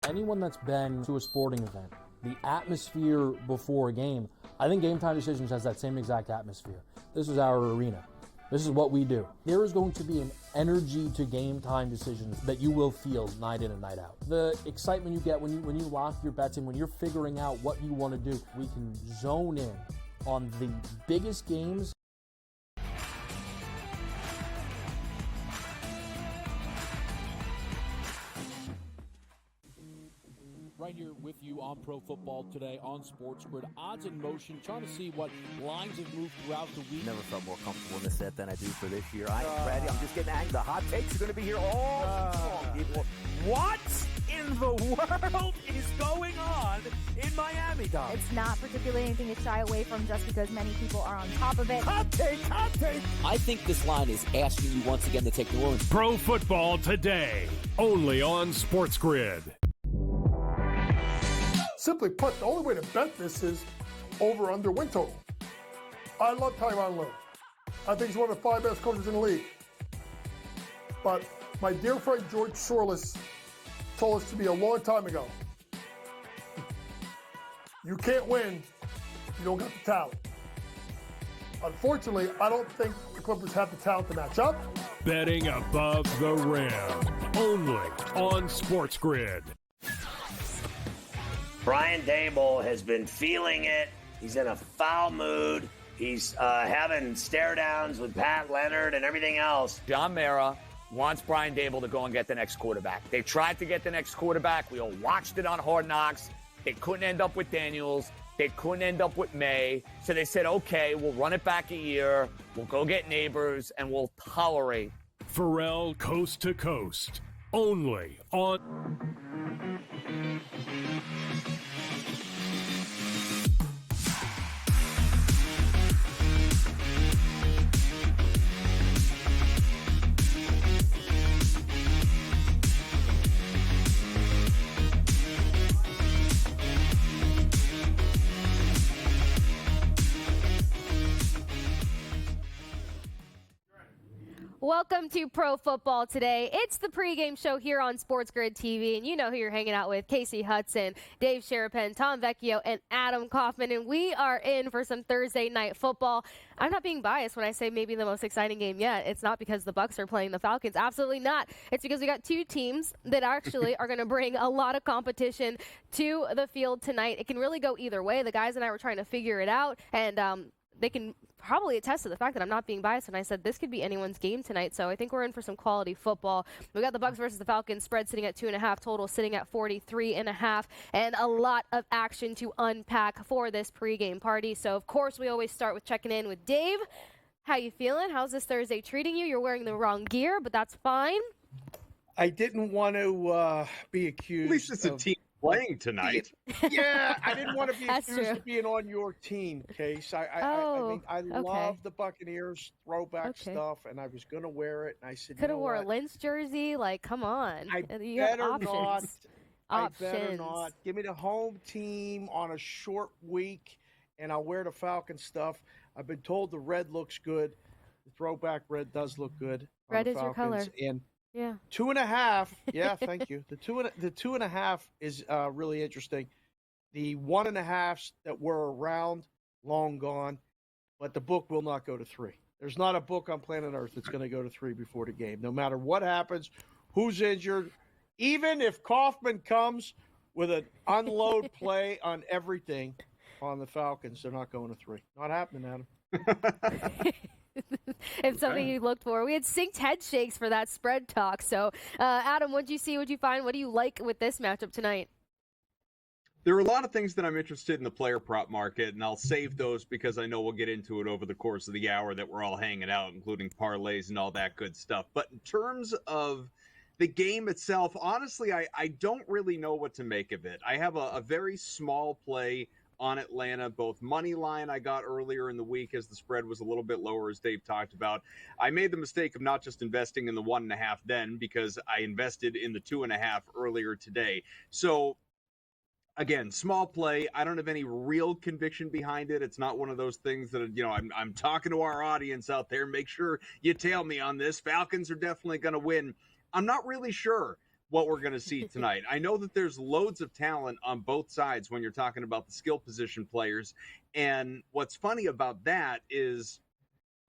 Anyone that's been to a sporting event, the atmosphere before a game, I think Game Time Decisions has that same exact atmosphere. This is our arena. This is what we do. There is going to be an energy to Game Time Decisions that you will feel night in and night out. The excitement you get when you lock your bets in, when you're figuring out what you want to do, we can zone in on the biggest games. Right here with you on Pro Football Today on SportsGrid. Odds in motion, trying to see what lines have moved throughout the week. Never felt more comfortable in this set than I do for this year. I'm ready. I'm just getting angry. The hot takes are going to be here all long, people. What in the world is going on in Miami, Dom? It's not particularly anything to shy away from just because many people are on top of it. Hot take, hot take. I think this line is asking you once again to take New Orleans. Pro Football Today, only on SportsGrid. Simply put, the only way to bet this is over-under win total. I love Tyronn Lue. I think he's one of the 5 best coaches in the league. But my dear friend George Sorless told us to me a long time ago, you can't win if you don't got the talent. Unfortunately, I don't think the Clippers have the talent to match up. Betting above the rim, only on SportsGrid. Brian Daboll has been feeling it. He's in a foul mood. He's having stare downs with Pat Leonard and everything else. John Mara wants Brian Daboll to go and get the next quarterback. They tried to get the next quarterback. We all watched it on Hard Knocks. They couldn't end up with Daniels. They couldn't end up with May. So they said, okay, we'll run it back a year. We'll go get Neighbors, and we'll tolerate. Pharrell Coast to Coast, only on... Welcome to Pro Football Today. It's the pregame show here on SportsGrid TV, and you know who you're hanging out with: Kasey Hudson, Dave Sharapan, Tom Vecchio, and Adam Kaufman. And we are in for some Thursday night football. I'm not being biased when I say maybe the most exciting game yet. It's not because the Bucs are playing the Falcons. Absolutely not. It's because we got two teams that actually are going to bring a lot of competition to the field tonight. It can really go either way. The guys and I were trying to figure it out, and they can probably attest to the fact that I'm not being biased when I said this could be anyone's game tonight. So I think we're in for some quality football. We got the Bucs versus the Falcons spread sitting at 2.5, total sitting at 43.5, and a lot of action to unpack for this pregame party. So of course we always start with checking in with Dave. How you feeling? How's this Thursday treating you? You're wearing the wrong gear, but that's fine. I didn't want to be accused. At least it's a team playing tonight. Yeah, I didn't want to be accused of being on your team, Case. I love the Buccaneers throwback stuff, and I was going to wear it. And I said, could have wore a Lynch jersey. Like, come on. I better not. Give me the home team on a short week, and I'll wear the Falcon stuff. I've been told the red looks good. The throwback red does look good. Red is your color. And yeah. 2.5. Yeah, thank you. The 2.5 is really interesting. The 1.5s that were around, long gone, but the book will not go to 3. There's not a book on planet Earth that's going to go to 3 before the game. No matter what happens, who's injured, even if Kaufman comes with an unload play on everything on the Falcons, they're not going to 3. Not happening, Adam. It's something you looked for. We had synced head shakes for that spread talk. So, Adam, what did you see? What did you find? What do you like with this matchup tonight? There are a lot of things that I'm interested in the player prop market, and I'll save those because I know we'll get into it over the course of the hour that we're all hanging out, including parlays and all that good stuff. But in terms of the game itself, honestly, I don't really know what to make of it. I have a very small play on Atlanta, both money line I got earlier in the week as the spread was a little bit lower, as Dave talked about. I made the mistake of not just investing in the 1.5 then, because I invested in the 2.5 earlier today. So again, small play. I don't have any real conviction behind it. It's not one of those things that, I'm talking to our audience out there. Make sure you tail me on this. Falcons are definitely going to win. I'm not really sure. what we're going to see tonight. I know that there's loads of talent on both sides when you're talking about the skill position players. And what's funny about that is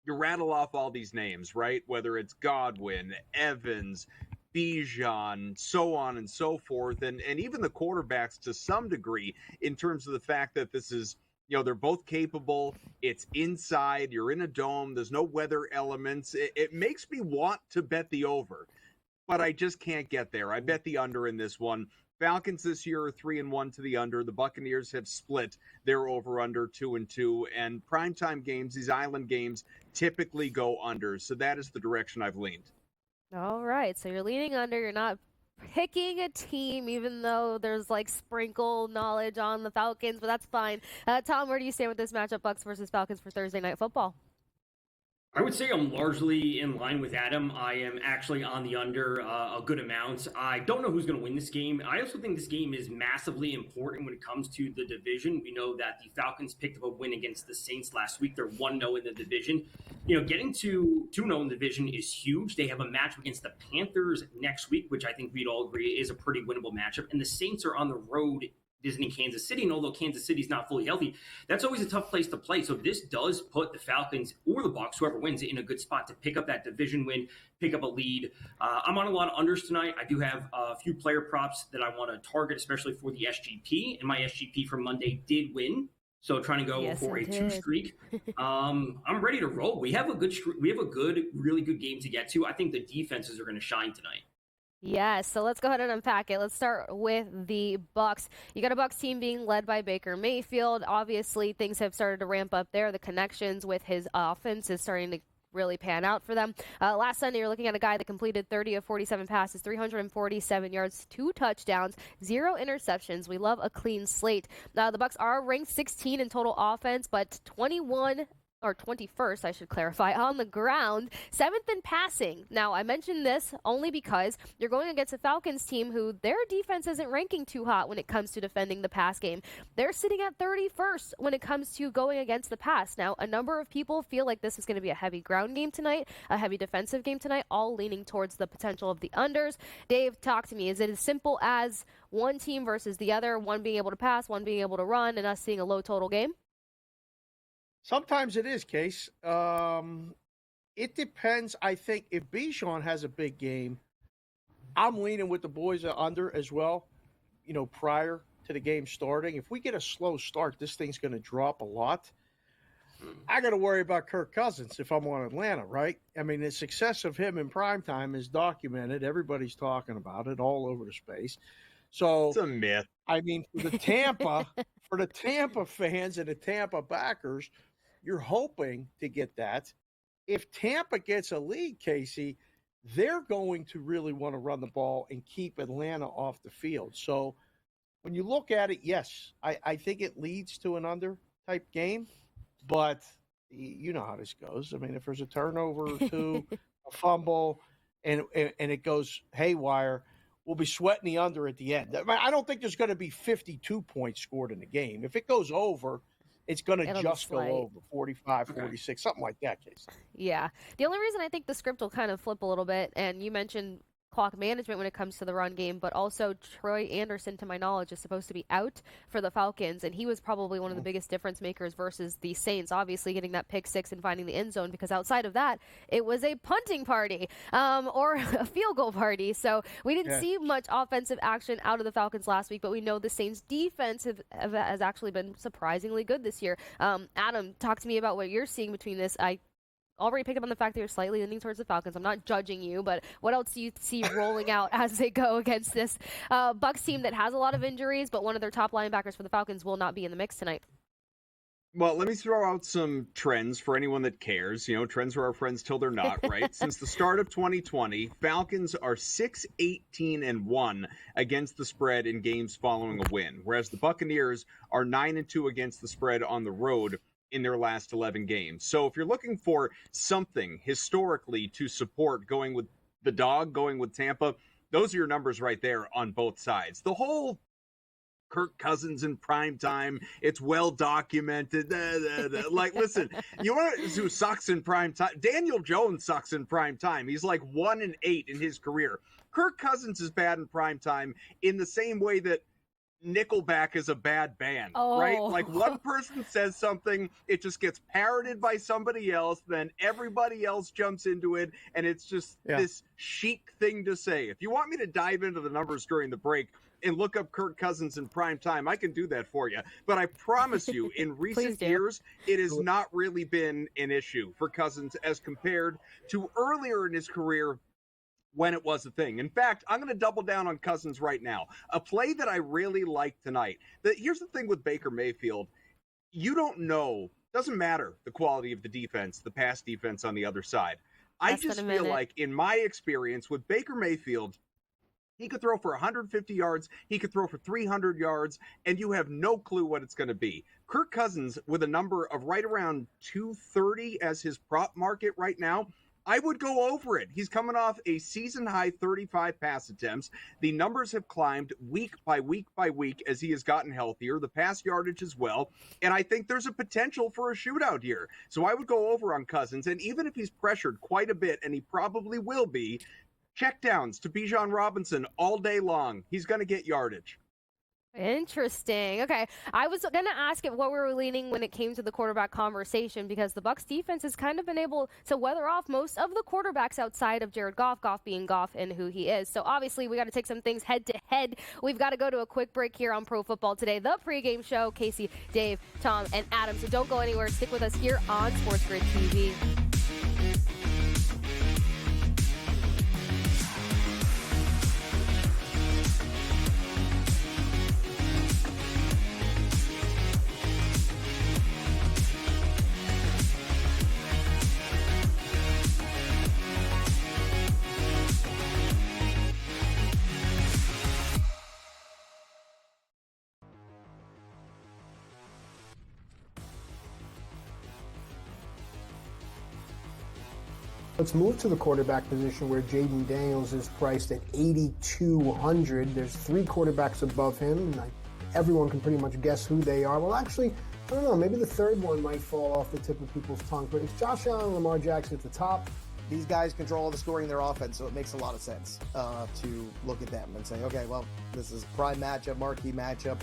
you rattle off all these names, right? Whether it's Godwin, Evans, Bijan, so on and so forth, and even the quarterbacks to some degree, in terms of the fact that this is, they're both capable. It's inside. You're in a dome. There's no weather elements. It makes me want to bet the over, but I just can't get there. I bet the under in this one. Falcons this year are 3-1 to the under. The Buccaneers have split their over/under 2-2, and primetime games, these island games, typically go under. So that is the direction I've leaned. All right, so you're leaning under. You're not picking a team, even though there's like sprinkle knowledge on the Falcons, but that's fine. Tom, where do you stand with this matchup, Bucs versus Falcons for Thursday Night Football? I would say I'm largely in line with Adam. I am actually on the under a good amount. I don't know who's going to win this game. I also think this game is massively important when it comes to the division. We know that the Falcons picked up a win against the Saints last week. They're 1-0 in the division. Getting to 2-0 in the division is huge. They have a match against the Panthers next week, which I think we'd all agree is a pretty winnable matchup. And the Saints are on the road visiting Kansas City, and although Kansas City's not fully healthy, that's always a tough place to play. So this does put the Falcons or the Bucs, whoever wins, in a good spot to pick up that division win, pick up a lead. I'm on a lot of unders tonight. I do have a few player props that I want to target, especially for the SGP, and my SGP from Monday did win. So trying to go for a 2 streak. I'm ready to roll. We have a good, really good game to get to. I think the defenses are going to shine tonight. Yes, so let's go ahead and unpack it. Let's start with the Bucs. You got a Bucs team being led by Baker Mayfield. Obviously, things have started to ramp up there. The connections with his offense is starting to really pan out for them. Last Sunday, you're looking at a guy that completed 30 of 47 passes, 347 yards, 2 touchdowns, 0 interceptions. We love a clean slate. Now, the Bucs are ranked 16 in total offense, but 21st, I should clarify, on the ground, 7th in passing. Now, I mentioned this only because you're going against a Falcons team who their defense isn't ranking too hot when it comes to defending the pass game. They're sitting at 31st when it comes to going against the pass. Now, a number of people feel like this is going to be a heavy ground game tonight, a heavy defensive game tonight, all leaning towards the potential of the unders. Dave, talk to me. Is it as simple as one team versus the other, one being able to pass, one being able to run, and us seeing a low total game? Sometimes it is, Case. It depends. I think if Bijan has a big game, I'm leaning with the boys under as well, prior to the game starting. If we get a slow start, this thing's going to drop a lot. I got to worry about Kirk Cousins if I'm on Atlanta, right? I mean, the success of him in primetime is documented. Everybody's talking about it all over the space. So it's a myth. I mean, for the Tampa fans and the Tampa backers, you're hoping to get that. If Tampa gets a lead, Casey, they're going to really want to run the ball and keep Atlanta off the field. So when you look at it, yes, I think it leads to an under type game, but you know how this goes. I mean, if there's a turnover or two, a fumble, and it goes haywire, we'll be sweating the under at the end. I don't think there's going to be 52 points scored in the game. If it goes over, it's going to just go over 45, 46, something like that, Casey. Yeah. The only reason I think the script will kind of flip a little bit, and you mentioned clock management when it comes to the run game, but also Troy Anderson, to my knowledge, is supposed to be out for the Falcons, and he was probably one of the biggest difference makers versus the Saints, obviously getting that pick 6 and finding the end zone, because outside of that, it was a punting party or a field goal party. So we didn't see much offensive action out of the Falcons last week, but we know the Saints defense has actually been surprisingly good this year. Adam, talk to me about what you're seeing between this. I already picked up on the fact that you're slightly leaning towards the Falcons. I'm not judging you, but what else do you see rolling out as they go against this Bucs team that has a lot of injuries, but one of their top linebackers for the Falcons will not be in the mix tonight? Well, let me throw out some trends for anyone that cares. Trends are our friends till they're not, right? Since the start of 2020, Falcons are 6-18-1 against the spread in games following a win, whereas the Buccaneers are 9-2 against the spread on the road in their last 11 games. So if you're looking for something historically to support going with the dog, going with Tampa, those are your numbers right there on both sides. The whole Kirk Cousins in prime time, it's well documented. Like, listen, you want who sucks in prime time? Daniel Jones sucks in prime time. He's like 1-8 in his career. Kirk Cousins is bad in prime time in the same way that Nickelback is a bad band, right? Like one person says something, it just gets parroted by somebody else, then everybody else jumps into it, and it's just this chic thing to say. If you want me to dive into the numbers during the break and look up Kirk Cousins in prime time, I can do that for you. But I promise you, in recent years, it has not really been an issue for Cousins as compared to earlier in his career when it was a thing. In fact, I'm going to double down on Cousins right now. A play that I really liked tonight. Here's the thing with Baker Mayfield. You don't know, doesn't matter the quality of the defense, the pass defense on the other side. I just feel like, in my experience with Baker Mayfield, he could throw for 150 yards, he could throw for 300 yards, and you have no clue what it's going to be. Kirk Cousins, with a number of right around 230 as his prop market right now, I would go over it. He's coming off a season-high 35 pass attempts. The numbers have climbed week by week by week as he has gotten healthier, the pass yardage as well, and I think there's a potential for a shootout here. So I would go over on Cousins, and even if he's pressured quite a bit, and he probably will be, checkdowns to Bijan Robinson all day long. He's going to get yardage. Interesting. Okay. I was going to ask it what we were leaning when it came to the quarterback conversation, because the Bucs defense has kind of been able to weather off most of the quarterbacks outside of Jared Goff, Goff being Goff and who he is. So obviously we got to take some things head to head. We've got to go to a quick break here on Pro Football Today, the pregame show. Kasey, Dave, Tom, and Adam. So don't go anywhere. Stick with us here on SportsGrid TV. Let's move to the quarterback position where Jaden Daniels is priced at $8,200. There's three quarterbacks above him, and everyone can pretty much guess who they are. Well, actually, I don't know. Maybe the third one might fall off the tip of people's tongue, but it's Josh Allen and Lamar Jackson at the top. These guys control all the scoring in their offense, so it makes a lot of sense to look at them and say, okay, well, this is prime matchup, marquee matchup.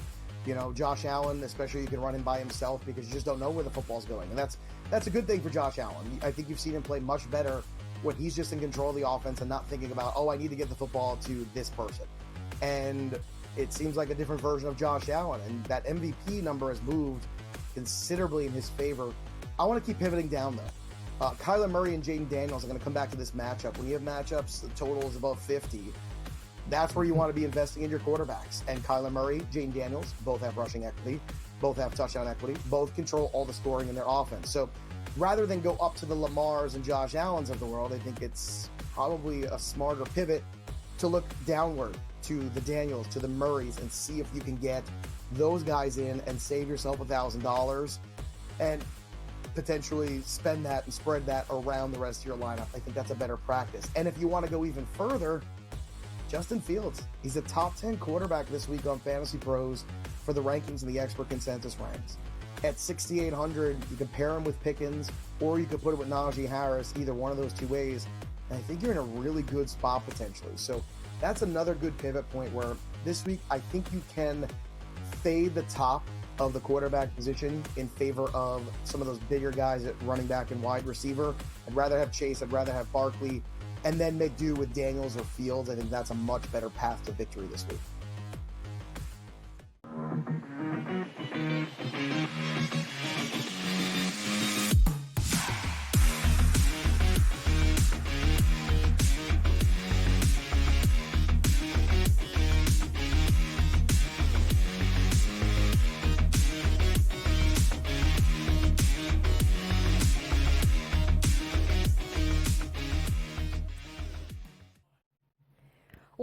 You know, Josh Allen, especially, you can run him by himself because you just don't know where the football's going. And that's a good thing for Josh Allen. I think you've seen him play much better when he's just in control of the offense and not thinking about, oh, I need to get the football to this person. And it seems like a different version of Josh Allen. And that MVP number has moved considerably in his favor. I want to keep pivoting down, though. Kyler Murray and Jaden Daniels are going to come back to this matchup. When you have matchups, the total is above 50. That's where you want to be investing in your quarterbacks. And Kyler Murray, Jaden Daniels, both have rushing equity, both have touchdown equity, both control all the scoring in their offense. So rather than go up to the Lamars and Josh Allens of the world, I think it's probably a smarter pivot to look downward to the Daniels, to the Murrays, and see if you can get those guys in and save yourself $1,000 and potentially spend that and spread that around the rest of your lineup. I think that's a better practice. And if you want to go even further, Justin Fields. He's a top 10 quarterback this week on Fantasy Pros for the rankings and the expert consensus ranks. At 6,800, you can pair him with Pickens, or you could put it with Najee Harris, either one of those two ways. And I think you're in a really good spot potentially. So that's another good pivot point where this week I think you can fade the top of the quarterback position in favor of some of those bigger guys at running back and wide receiver. I'd rather have Chase, I'd rather have Barkley, and then make do with Daniels or Fields. I think that's a much better path to victory this week.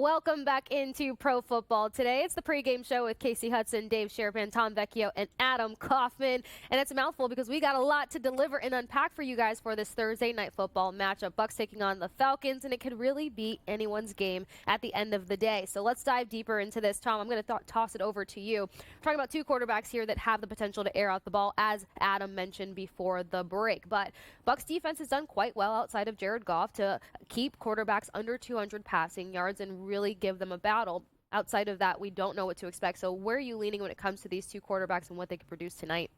Welcome back into Pro Football Today. It's the pregame show with Kasey Hudson, Dave Sharapan, Tom Vecchio, and Adam Kaufman. And it's a mouthful because we got a lot to deliver and unpack for you guys for this Thursday night football matchup. Bucks taking on the Falcons, and it could really be anyone's game at the end of the day. So let's dive deeper into this. Tom, I'm going to toss it over to you. We're talking about two quarterbacks here that have the potential to air out the ball, as Adam mentioned before the break. But Bucks defense has done quite well outside of Jared Goff to keep quarterbacks under 200 passing yards and really give them a battle. Outside of that, we don't know what to expect. So where are you leaning when it comes to these two quarterbacks and what they can produce tonight?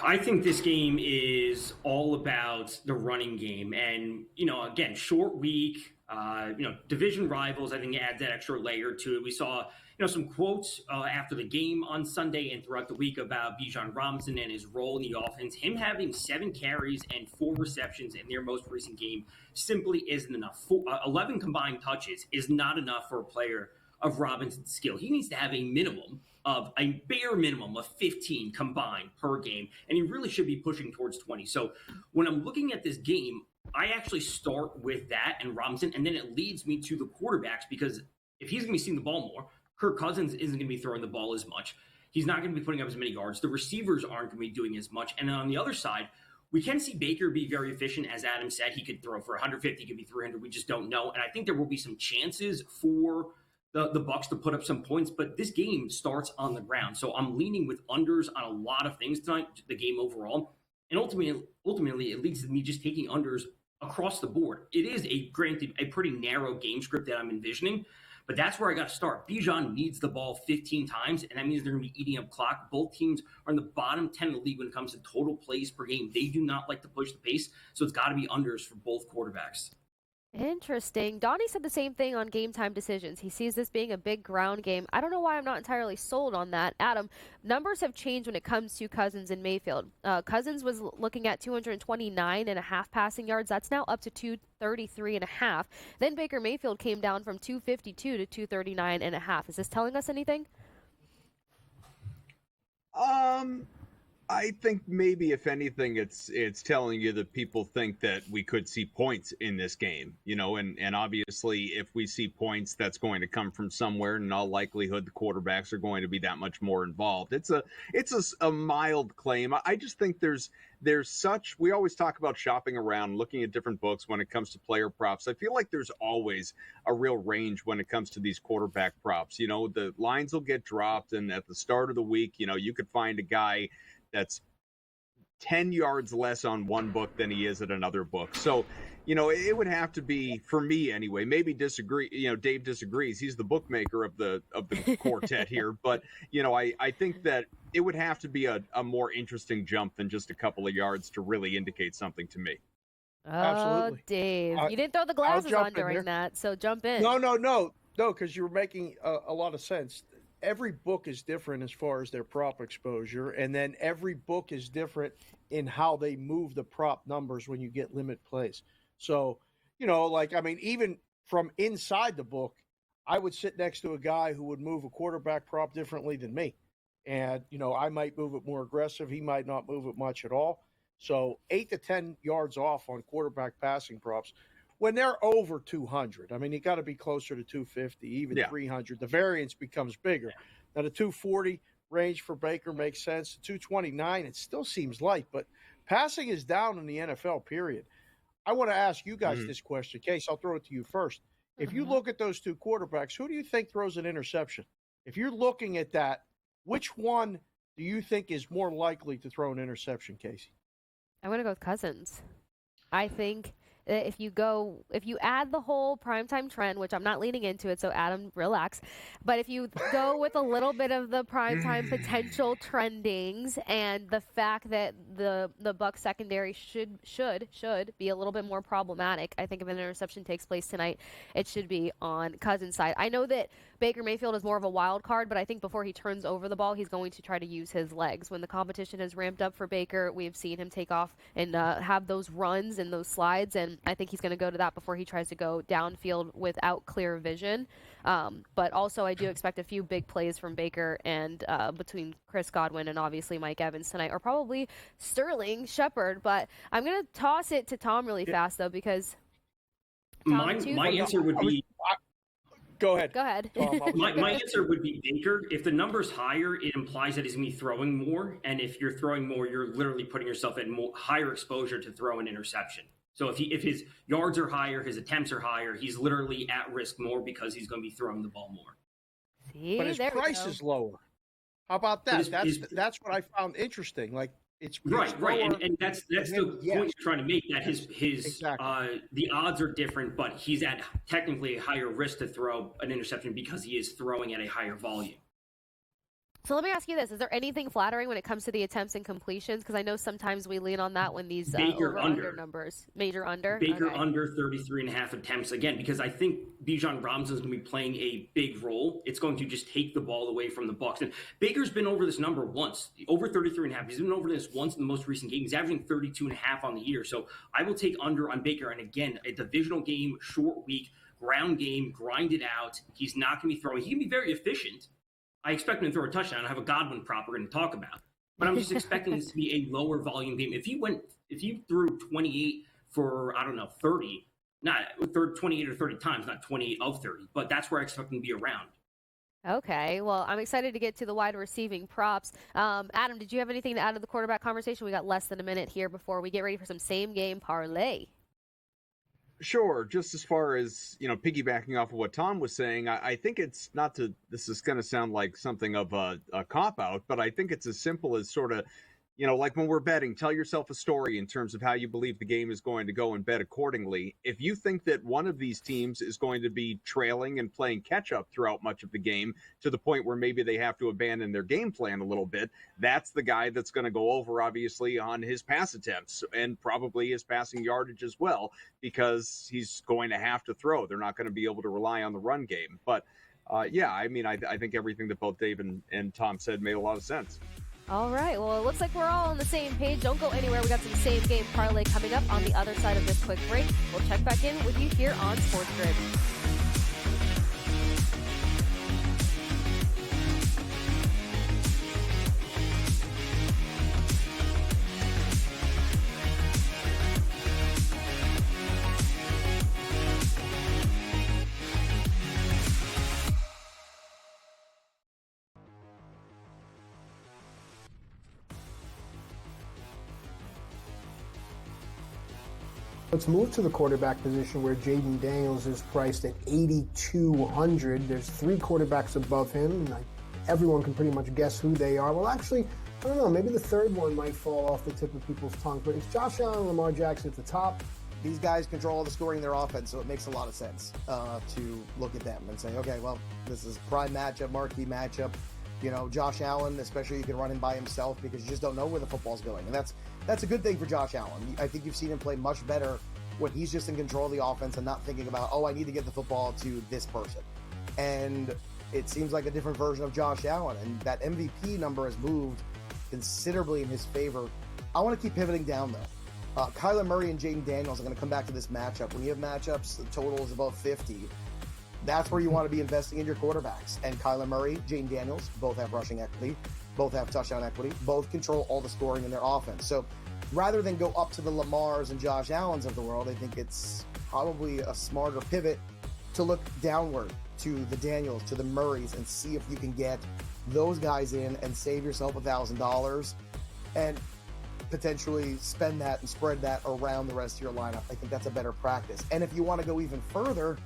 I think this game is all about the running game. And, again, short week, division rivals, I think adds that extra layer to it. We saw, some quotes after the game on Sunday and throughout the week about Bijan Robinson and his role in the offense. Him having 7 carries and 4 receptions in their most recent game simply isn't enough. 11 combined touches is not enough for a player of Robinson's skill. He needs to have a bare minimum of 15 combined per game, and he really should be pushing towards 20. So when I'm looking at this game, I actually start with that and Robinson, and then it leads me to the quarterbacks, because if he's going to be seeing the ball more, Kirk Cousins isn't going to be throwing the ball as much. He's not going to be putting up as many yards. The receivers aren't going to be doing as much. And on the other side, we can see Baker be very efficient. As Adam said, he could throw for 150, he could be 300. We just don't know. And I think there will be some chances for the Bucs to put up some points, but this game starts on the ground. So I'm leaning with unders on a lot of things tonight, the game overall. And ultimately, it leads to me just taking unders across the board. It is a pretty narrow game script that I'm envisioning, but that's where I got to start. Bijan needs the ball 15 times, and that means they're going to be eating up clock. Both teams are in the bottom 10 of the league when it comes to total plays per game. They do not like to push the pace, so it's got to be unders for both quarterbacks. Interesting. Donnie said the same thing on game time decisions. He sees this being a big ground game. I don't know why I'm not entirely sold on that. Adam, numbers have changed when it comes to Cousins and Mayfield. Cousins was looking at 229.5 passing yards. That's now up to 233.5. Then Baker Mayfield came down from 252 to 239.5. Is this telling us anything? I think maybe, if anything, it's telling you that people think that we could see points in this game, and obviously if we see points, that's going to come from somewhere, and in all likelihood the quarterbacks are going to be that much more involved. It's a mild claim. I just think we always talk about shopping around, looking at different books when it comes to player props. I feel like there's always a real range when it comes to these quarterback props. The lines will get dropped, and at the start of the week, you could find a guy that's 10 yards less on one book than he is at another book. So, it would have to be, for me anyway, maybe disagree, Dave disagrees. He's the bookmaker of the quartet here. But, I think that it would have to be a more interesting jump than just a couple of yards to really indicate something to me. Absolutely. Dave, you didn't throw the glasses on during that, so jump in. No, because you were making a lot of sense. Every book is different as far as their prop exposure, and then every book is different in how they move the prop numbers when you get limit plays. So, even from inside the book, I would sit next to a guy who would move a quarterback prop differently than me. And, I might move it more aggressive. He might not move it much at all. So 8 to 10 yards off on quarterback passing props. When they're over 200, you got to be closer to 250, even 300. The variance becomes bigger. Now, the 240 range for Baker makes sense. The 229, it still seems light, but passing is down in the NFL, period. I want to ask you guys this question. Case, I'll throw it to you first. If you look at those two quarterbacks, who do you think throws an interception? If you're looking at that, which one do you think is more likely to throw an interception, Kasey? I'm going to go with Cousins. I think if you add the whole primetime trend, which I'm not leaning into it, so Adam, relax. But if you go with a little bit of the primetime potential trendings and the fact that the Bucs secondary should be a little bit more problematic, I think if an interception takes place tonight, it should be on Cousins' side. I know that Baker Mayfield is more of a wild card, but I think before he turns over the ball, he's going to try to use his legs. When the competition has ramped up for Baker, we've seen him take off and have those runs and those slides, and I think he's going to go to that before he tries to go downfield without clear vision. But also I do expect a few big plays from Baker, and between Chris Godwin and obviously Mike Evans tonight, or probably Sterling Shepard. But I'm going to toss it to Tom really fast, though, because my answer would be... Go ahead. Go ahead. My answer would be Baker. If the number's higher, it implies that he's going to be throwing more. And if you're throwing more, you're literally putting yourself at higher exposure to throw an interception. So if his yards are higher, his attempts are higher, he's literally at risk more because he's going to be throwing the ball more. See, but his price is lower. How about that? That's what I found interesting. Like it's right, and that's the point you're trying to make. That his exactly. The odds are different, but he's at technically a higher risk to throw an interception because he is throwing at a higher volume. So let me ask you this. Is there anything flattering when it comes to the attempts and completions? Because I know sometimes we lean on that when these over-under numbers. Major under? Baker under 33.5 attempts. Again, because I think Bijan Robinson's going to be playing a big role. It's going to just take the ball away from the Bucs. And Baker's been over this number once, over 33.5. He's been over this once in the most recent game. He's averaging 32.5 on the year. So I will take under on Baker. And again, a divisional game, short week, ground game, grind it out. He's not going to be throwing. He can be very efficient. I expect him to throw a touchdown. I have a Godwin prop we're going to talk about. But I'm just expecting this to be a lower volume game. If you threw 28 for, 30, not 28 or 30 times, not 28 of 30, but that's where I expect him to be around. Okay, well, I'm excited to get to the wide receiving props. Adam, did you have anything to add to the quarterback conversation? We got less than a minute here before we get ready for some same-game parlay. Sure. Just as far as, piggybacking off of what Tom was saying, I think it's this is going to sound like something of a cop-out, but I think it's as simple as sort of, like when we're betting, tell yourself a story in terms of how you believe the game is going to go and bet accordingly. If you think that one of these teams is going to be trailing and playing catch-up throughout much of the game to the point where maybe they have to abandon their game plan a little bit, that's the guy that's going to go over, obviously, on his pass attempts and probably his passing yardage as well, because he's going to have to throw. They're not going to be able to rely on the run game. But, I think everything that both Dave and Tom said made a lot of sense. All right. Well, it looks like we're all on the same page. Don't go anywhere. We got some same game parlay coming up on the other side of this quick break. We'll check back in with you here on SportsGrid. Let's move to the quarterback position where Jaden Daniels is priced at 8,200. There's three quarterbacks above him, and everyone can pretty much guess who they are. Well, actually, I don't know. Maybe the third one might fall off the tip of people's tongue, but it's Josh Allen and Lamar Jackson at the top. These guys control all the scoring in their offense, so it makes a lot of sense to look at them and say, okay, well, this is prime matchup, marquee matchup. Josh Allen, especially, you can run him by himself because you just don't know where the football's going. And that's a good thing for Josh Allen. I think you've seen him play much better when he's just in control of the offense and not thinking about, I need to get the football to this person. And it seems like a different version of Josh Allen. And that MVP number has moved considerably in his favor. I want to keep pivoting down, though. Kyler Murray and Jaden Daniels are going to come back to this matchup. When you have matchups, the total is above 50. That's where you want to be investing in your quarterbacks. And Kyler Murray, Jaden Daniels, both have rushing equity, both have touchdown equity, both control all the scoring in their offense. So rather than go up to the Lamars and Josh Allens of the world, I think it's probably a smarter pivot to look downward to the Daniels, to the Murrays, and see if you can get those guys in and save yourself $1,000 and potentially spend that and spread that around the rest of your lineup. I think that's a better practice. And if you want to go even further,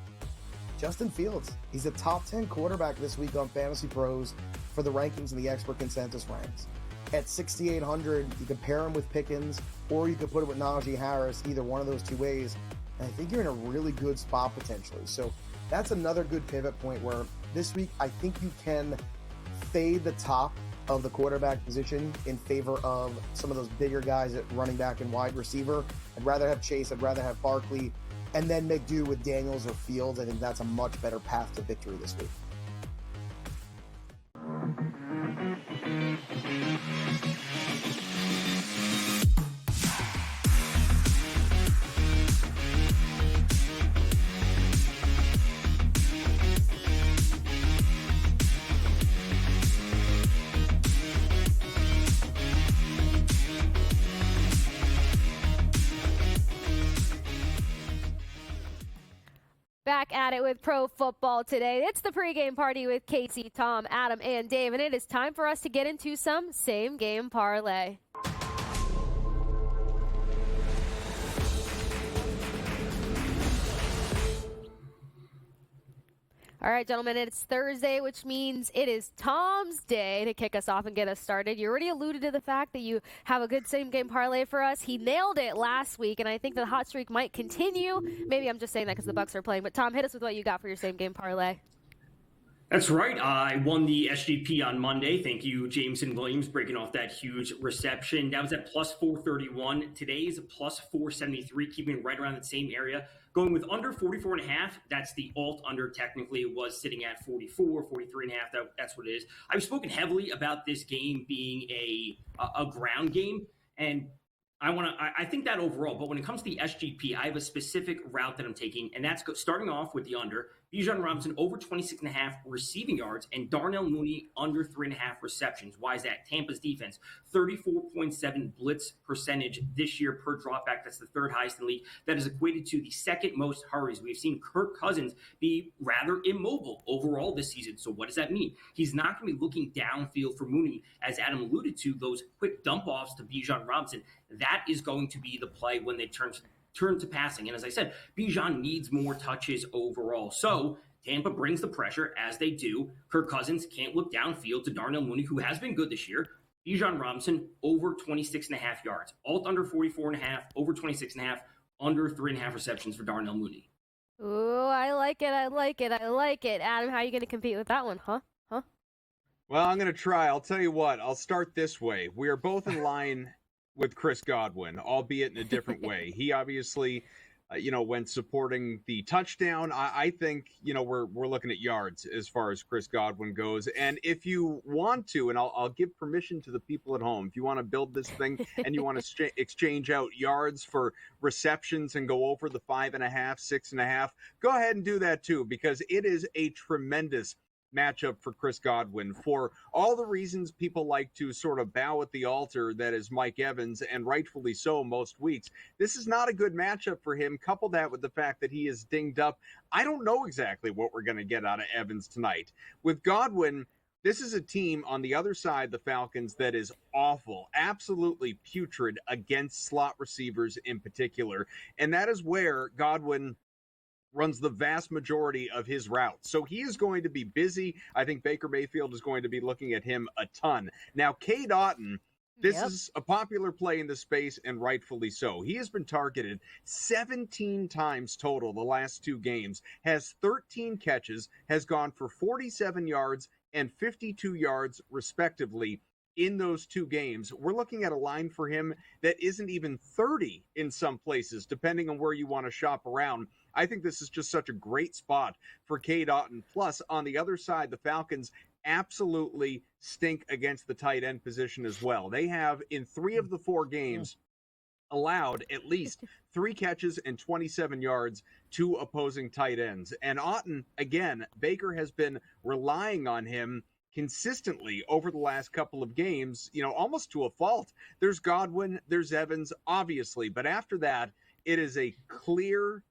Justin Fields. He's a top 10 quarterback this week on Fantasy Pros for the rankings and the expert consensus ranks. At 6,800, you can pair him with Pickens, or you could put it with Najee Harris, either one of those two ways. And I think you're in a really good spot potentially. So that's another good pivot point where this week I think you can fade the top of the quarterback position in favor of some of those bigger guys at running back and wide receiver. I'd rather have Chase, I'd rather have Barkley, and then make do with Daniels or Fields. I think that's a much better path to victory this week. back at it with Pro Football Today. It's the pregame party with Kasey, Tom, Adam, and Dave, and it is time for us to get into some same-game parlay. All right, gentlemen, it's Thursday, which means it is Tom's day to kick us off and get us started. You already alluded to the fact that you have a good same-game parlay for us. He nailed it last week, and I think the hot streak might continue. Maybe I'm just saying that because the Bucs are playing. But, Tom, hit us with what you got for your same-game parlay. That's right. I won the SGP on Monday. Thank you, Jameson Williams, breaking off that huge reception. That was at plus 431. Today's plus 473, keeping it right around the same area. Going with under 44.5, that's the alt under. Technically, it was sitting at 44, 43.5. That's what it is. I've spoken heavily about this game being a ground game, and I think that overall. But when it comes to the SGP, I have a specific route that I'm taking, and that's starting off with the under. Bijan Robinson over 26.5 receiving yards, and Darnell Mooney under 3.5 receptions. Why is that? Tampa's defense, 34.7 blitz percentage this year per dropback. That's the third highest in the league. That is equated to the second most hurries. We've seen Kirk Cousins be rather immobile overall this season. So what does that mean? He's not going to be looking downfield for Mooney, as Adam alluded to, those quick dump-offs to Bijan Robinson. That is going to be the play when they turn to passing. And as I said, Bijan needs more touches overall. So Tampa brings the pressure, as they do. Kirk Cousins can't look downfield to Darnell Mooney, who has been good this year. Bijan Robinson over 26.5 yards. Alt under 44.5, over 26.5, under 3.5 receptions for Darnell Mooney. Ooh, I like it. Adam, how are you going to compete with that one, huh? Well, I'm going to try. I'll tell you what. I'll start this way. We are both in line with Chris Godwin, albeit in a different way. He obviously, when supporting the touchdown, I think, we're looking at yards as far as Chris Godwin goes. And if you want to, and I'll give permission to the people at home, if you want to build this thing and you want to exchange out yards for receptions and go over the 5.5, 6.5, go ahead and do that too, because it is a tremendous matchup for Chris Godwin for all the reasons people like to sort of bow at the altar that is Mike Evans, and rightfully so most weeks. This is not a good matchup for him. Couple that with the fact that he is dinged up. I don't know exactly what we're going to get out of Evans tonight. With Godwin, this is a team on the other side, the Falcons, that is awful, absolutely putrid against slot receivers in particular. And that is where Godwin runs the vast majority of his routes. So he is going to be busy. I think Baker Mayfield is going to be looking at him a ton. Now, Cade Otton, this is a popular play in the space, and rightfully so. He has been targeted 17 times total the last two games, has 13 catches, has gone for 47 yards and 52 yards respectively in those two games. We're looking at a line for him that isn't even 30 in some places, depending on where you want to shop around. I think this is just such a great spot for Cade Otton. Plus, on the other side, the Falcons absolutely stink against the tight end position as well. They have, in 3 of the 4 games, allowed at least 3 catches and 27 yards to opposing tight ends. And Otton, again, Baker has been relying on him consistently over the last couple of games, almost to a fault. There's Godwin, there's Evans, obviously, but after that, it is a clear,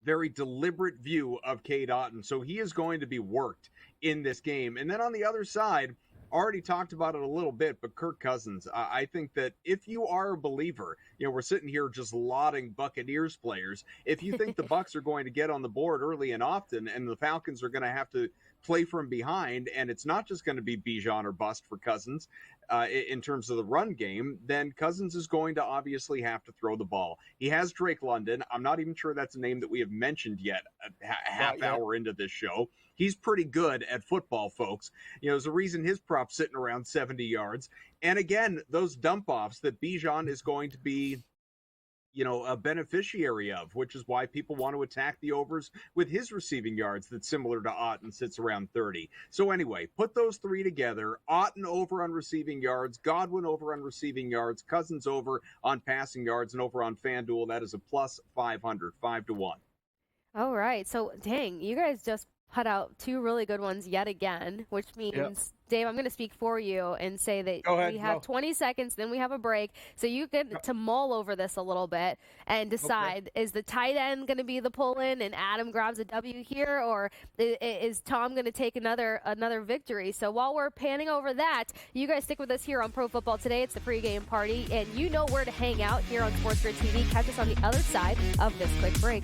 very deliberate view of Cade Otton. So he is going to be worked in this game. And then on the other side, already talked about it a little bit, but Kirk Cousins, I think that if you are a believer, we're sitting here just lauding Buccaneers players. If you think the Bucs are going to get on the board early and often, and the Falcons are going to have to play from behind, and it's not just going to be Bijan or bust for Cousins in terms of the run game, then Cousins is going to obviously have to throw the ball. He has Drake London. I'm not even sure that's a name that we have mentioned yet, a half hour into this show. He's pretty good at football, folks. There's a reason his prop's sitting around 70 yards. And again, those dump-offs that Bijan is going to be, a beneficiary of, which is why people want to attack the overs with his receiving yards that's similar to Otton, sits around 30. So anyway, put those 3 together. Otton over on receiving yards, Godwin over on receiving yards, Cousins over on passing yards, and over on FanDuel, that is a plus 500, 5-1. All right. So, dang, you guys just put out two really good ones yet again, which means, Dave, I'm going to speak for you and say that we have 20 seconds, then we have a break. So you get to mull over this a little bit and decide, is the tight end going to be the pull-in and Adam grabs a W here, or is Tom going to take another victory? So while we're panning over that, you guys stick with us here on Pro Football Today. It's the pregame party, and you know where to hang out here on SportsGrid TV. Catch us on the other side of this quick break.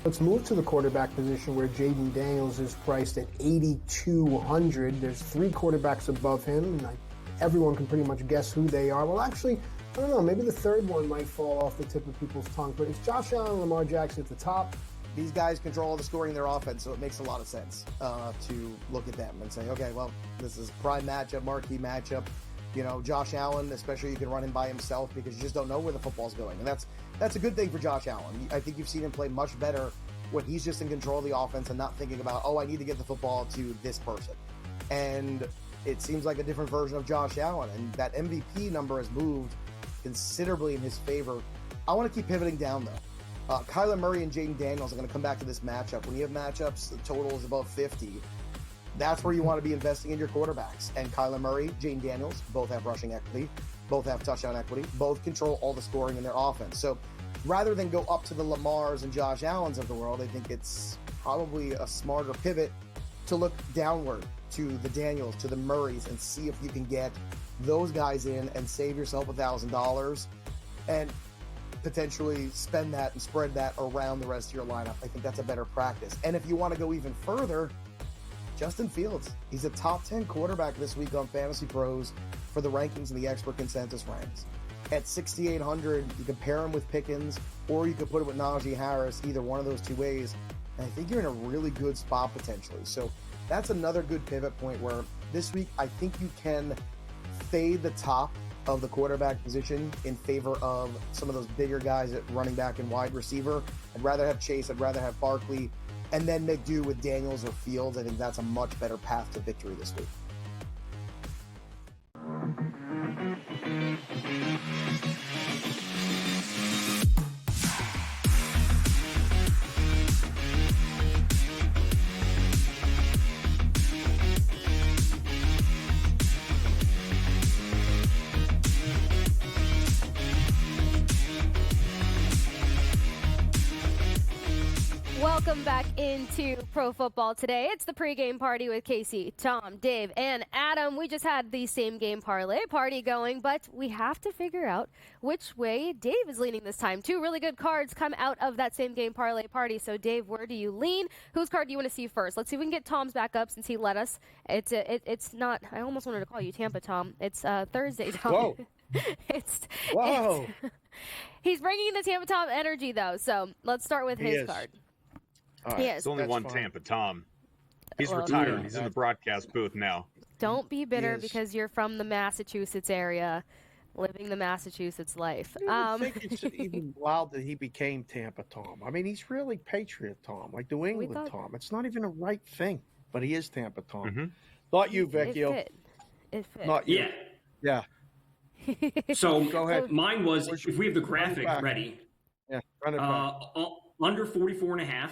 Let's move to the quarterback position where Jaden Daniels is priced at 8,200. There's three quarterbacks above him, and everyone can pretty much guess who they are. Well, actually, I don't know. Maybe the third one might fall off the tip of people's tongue, but it's Josh Allen and Lamar Jackson at the top. These guys control all the scoring in their offense, so it makes a lot of sense to look at them and say, okay, well, this is prime matchup, marquee matchup. You know, Josh Allen, especially, you can run him by himself because you just don't know where the football's going. And that's a good thing for Josh Allen. I think you've seen him play much better when he's just in control of the offense and not thinking about, I need to get the football to this person. And it seems like a different version of Josh Allen. And that MVP number has moved considerably in his favor. I want to keep pivoting down, though. Kyler Murray and Jaden Daniels are going to come back to this matchup. When you have matchups, the total is above 50. That's where you want to be investing in your quarterbacks. And Kyler Murray, Jaden Daniels, both have rushing equity, both have touchdown equity, both control all the scoring in their offense. So rather than go up to the Lamars and Josh Allens of the world, I think it's probably a smarter pivot to look downward to the Daniels, to the Murrays, and see if you can get those guys in and save yourself $1,000 and potentially spend that and spread that around the rest of your lineup. I think that's a better practice. And if you want to go even further, Justin Fields, he's a top 10 quarterback this week on Fantasy Pros for the rankings and the expert consensus ranks. At 6,800, you can pair him with Pickens, or you could put it with Najee Harris, either one of those two ways. And I think you're in a really good spot potentially. So that's another good pivot point where this week I think you can fade the top of the quarterback position in favor of some of those bigger guys at running back and wide receiver. I'd rather have Chase, I'd rather have Barkley, and then make do with Daniels or Fields. I think that's a much better path to victory this week. Welcome back into Pro Football Today. It's the pregame party with Kasey, Tom, Dave, and Adam. We just had the same game parlay party going, but we have to figure out which way Dave is leaning this time. Two really good cards come out of that same game parlay party. So, Dave, where do you lean? Whose card do you want to see first? Let's see if we can get Tom's back up since he let us. It's not. I almost wanted to call you Tampa Tom. It's Thursday, Tom. Whoa. Whoa. He's bringing the Tampa Tom energy, though. So let's start with his card. Right. It's only one Tampa Tom. He's retired. He's in the broadcast booth now. Don't be bitter because you're from the Massachusetts area, living the Massachusetts life. I think it's even wild that he became Tampa Tom. I mean, he's really Patriot Tom, like New England Tom. It's not even a right thing, but he is Tampa Tom. Mm-hmm. Not you, Vecchio. It fit. Not you. Yeah. So go ahead. Mine was, if we have the graphic ready, run it back. Under 44.5.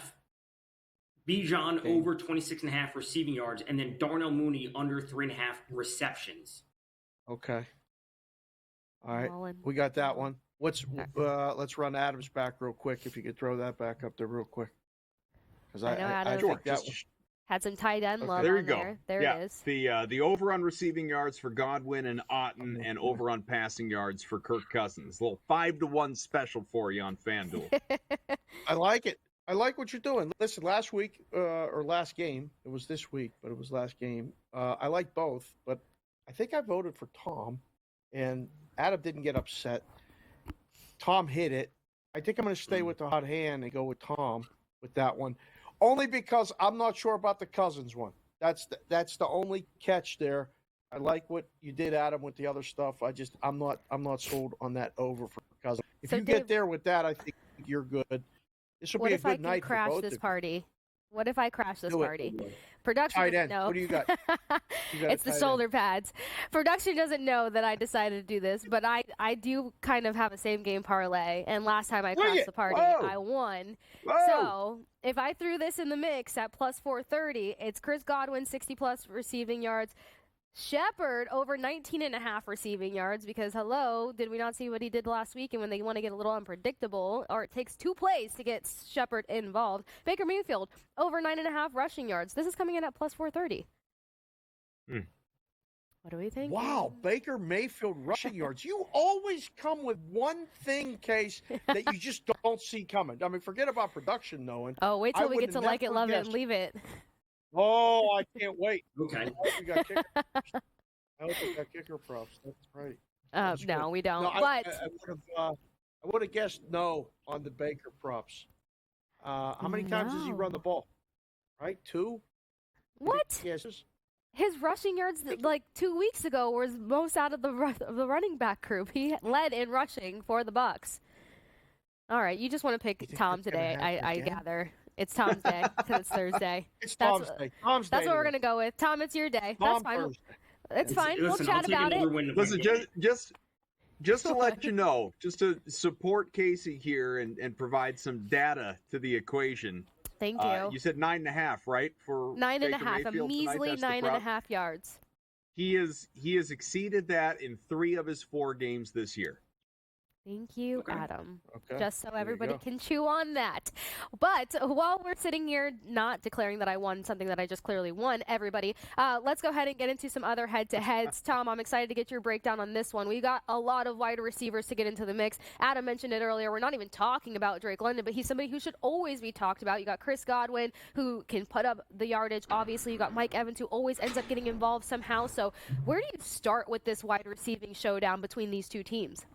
Bijan over 26.5 receiving yards, and then Darnell Mooney under 3.5 receptions. Okay. All right. We got that one. Let's run Adam's back real quick. If you could throw that back up there real quick. Because I know Adam think that had some tight end love there you on go. there. There it is. The over on receiving yards for Godwin and Otten, and over on passing yards for Kirk Cousins. A little 5-1 special for you on FanDuel. I like it. I like what you're doing. Listen, last week or last game, it was this week, but it was last game. I like both, but I think I voted for Tom, and Adam didn't get upset. Tom hit it. I think I'm going to stay with the hot hand and go with Tom with that one, only because I'm not sure about the Cousins one. That's the only catch there. I like what you did, Adam, with the other stuff. I'm not sold on that over for Cousins. If So you Dave, get there with that, I think you're good. This will what be a if I good can night for crash both this of you. party? What if I crash this Do it. party? Production Tight doesn't end. know. What do you got? It's the shoulder pads. Production doesn't know that I decided to do this, but I do kind of have a same game parlay. And last time I crashed the party, I won. So if I threw this in the mix at plus 430, it's Chris Godwin 60+ receiving yards. Shepard over 19.5 receiving yards because, hello, did we not see what he did last week? And when they want to get a little unpredictable, or it takes 2 plays to get Shepard involved. Baker Mayfield over 9.5 rushing yards. This is coming in at plus 430. What do we think? Wow, Baker Mayfield rushing yards. You always come with one thing, Case, that you just don't see coming. I mean, forget about production knowing. Oh, wait till we get to like it, love it, and leave it. Oh, I can't wait. Okay. I hope we got kicker props. That's right. No, we don't. No, but I would have guessed no on the Baker props. How many times does he run the ball? Right, 2. What? Yes. His rushing yards, like 2 weeks ago, was most out of the running back group. He led in rushing for the Bucs. All right, you just want to pick Tom today, I gather. It's Tom's day because it's Thursday. It's Tom's day. That's what we're going to go with. Tom, it's your day. That's fine. It's fine. We'll chat about it. Listen, just to let you know, just to support Kasey here and provide some data to the equation. Thank you. You said 9.5, right? For 9.5, a measly 9.5 yards. He has exceeded that in 3 of his 4 games this year. Thank you, Adam. Okay. Just so everybody can chew on that. But while we're sitting here not declaring that I won something that I just clearly won, everybody, let's go ahead and get into some other head-to-heads. Tom, I'm excited to get your breakdown on this one. We got a lot of wide receivers to get into the mix. Adam mentioned it earlier. We're not even talking about Drake London, but he's somebody who should always be talked about. You got Chris Godwin, who can put up the yardage. Obviously, you got Mike Evans, who always ends up getting involved somehow. So where do you start with this wide receiving showdown between these two teams?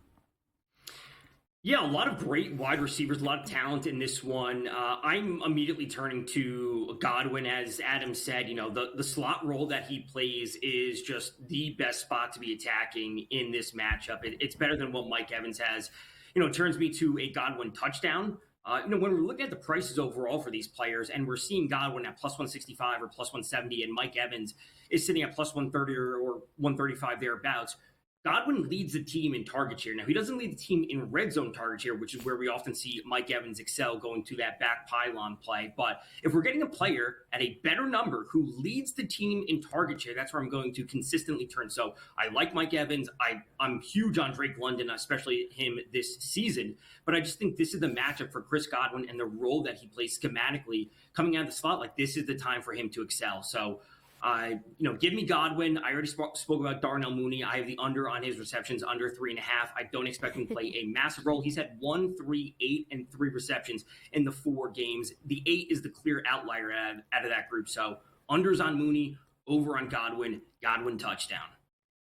Yeah, a lot of great wide receivers, a lot of talent in this one. I'm immediately turning to Godwin, as Adam said. You know, the slot role that he plays is just the best spot to be attacking in this matchup. It's better than what Mike Evans has. You know, it turns me to a Godwin touchdown. When we're looking at the prices overall for these players, and we're seeing Godwin at plus 165 or plus 170, and Mike Evans is sitting at plus 130 or 135 thereabouts, Godwin leads the team in target share. Now, he doesn't lead the team in red zone target share, which is where we often see Mike Evans excel going to that back pylon play. But if we're getting a player at a better number who leads the team in target share, that's where I'm going to consistently turn. So I like Mike Evans. I'm huge on Drake London, especially him this season. But I just think this is the matchup for Chris Godwin and the role that he plays schematically coming out of the slot. Like, this is the time for him to excel. So give me Godwin. I already spoke about Darnell Mooney. I have the under on his receptions, under 3.5. I don't expect him to play a massive role. He's had 1, 3, 8, and 3 receptions in the 4 games. The 8 is the clear outlier out of that group. So unders on Mooney, over on Godwin touchdown.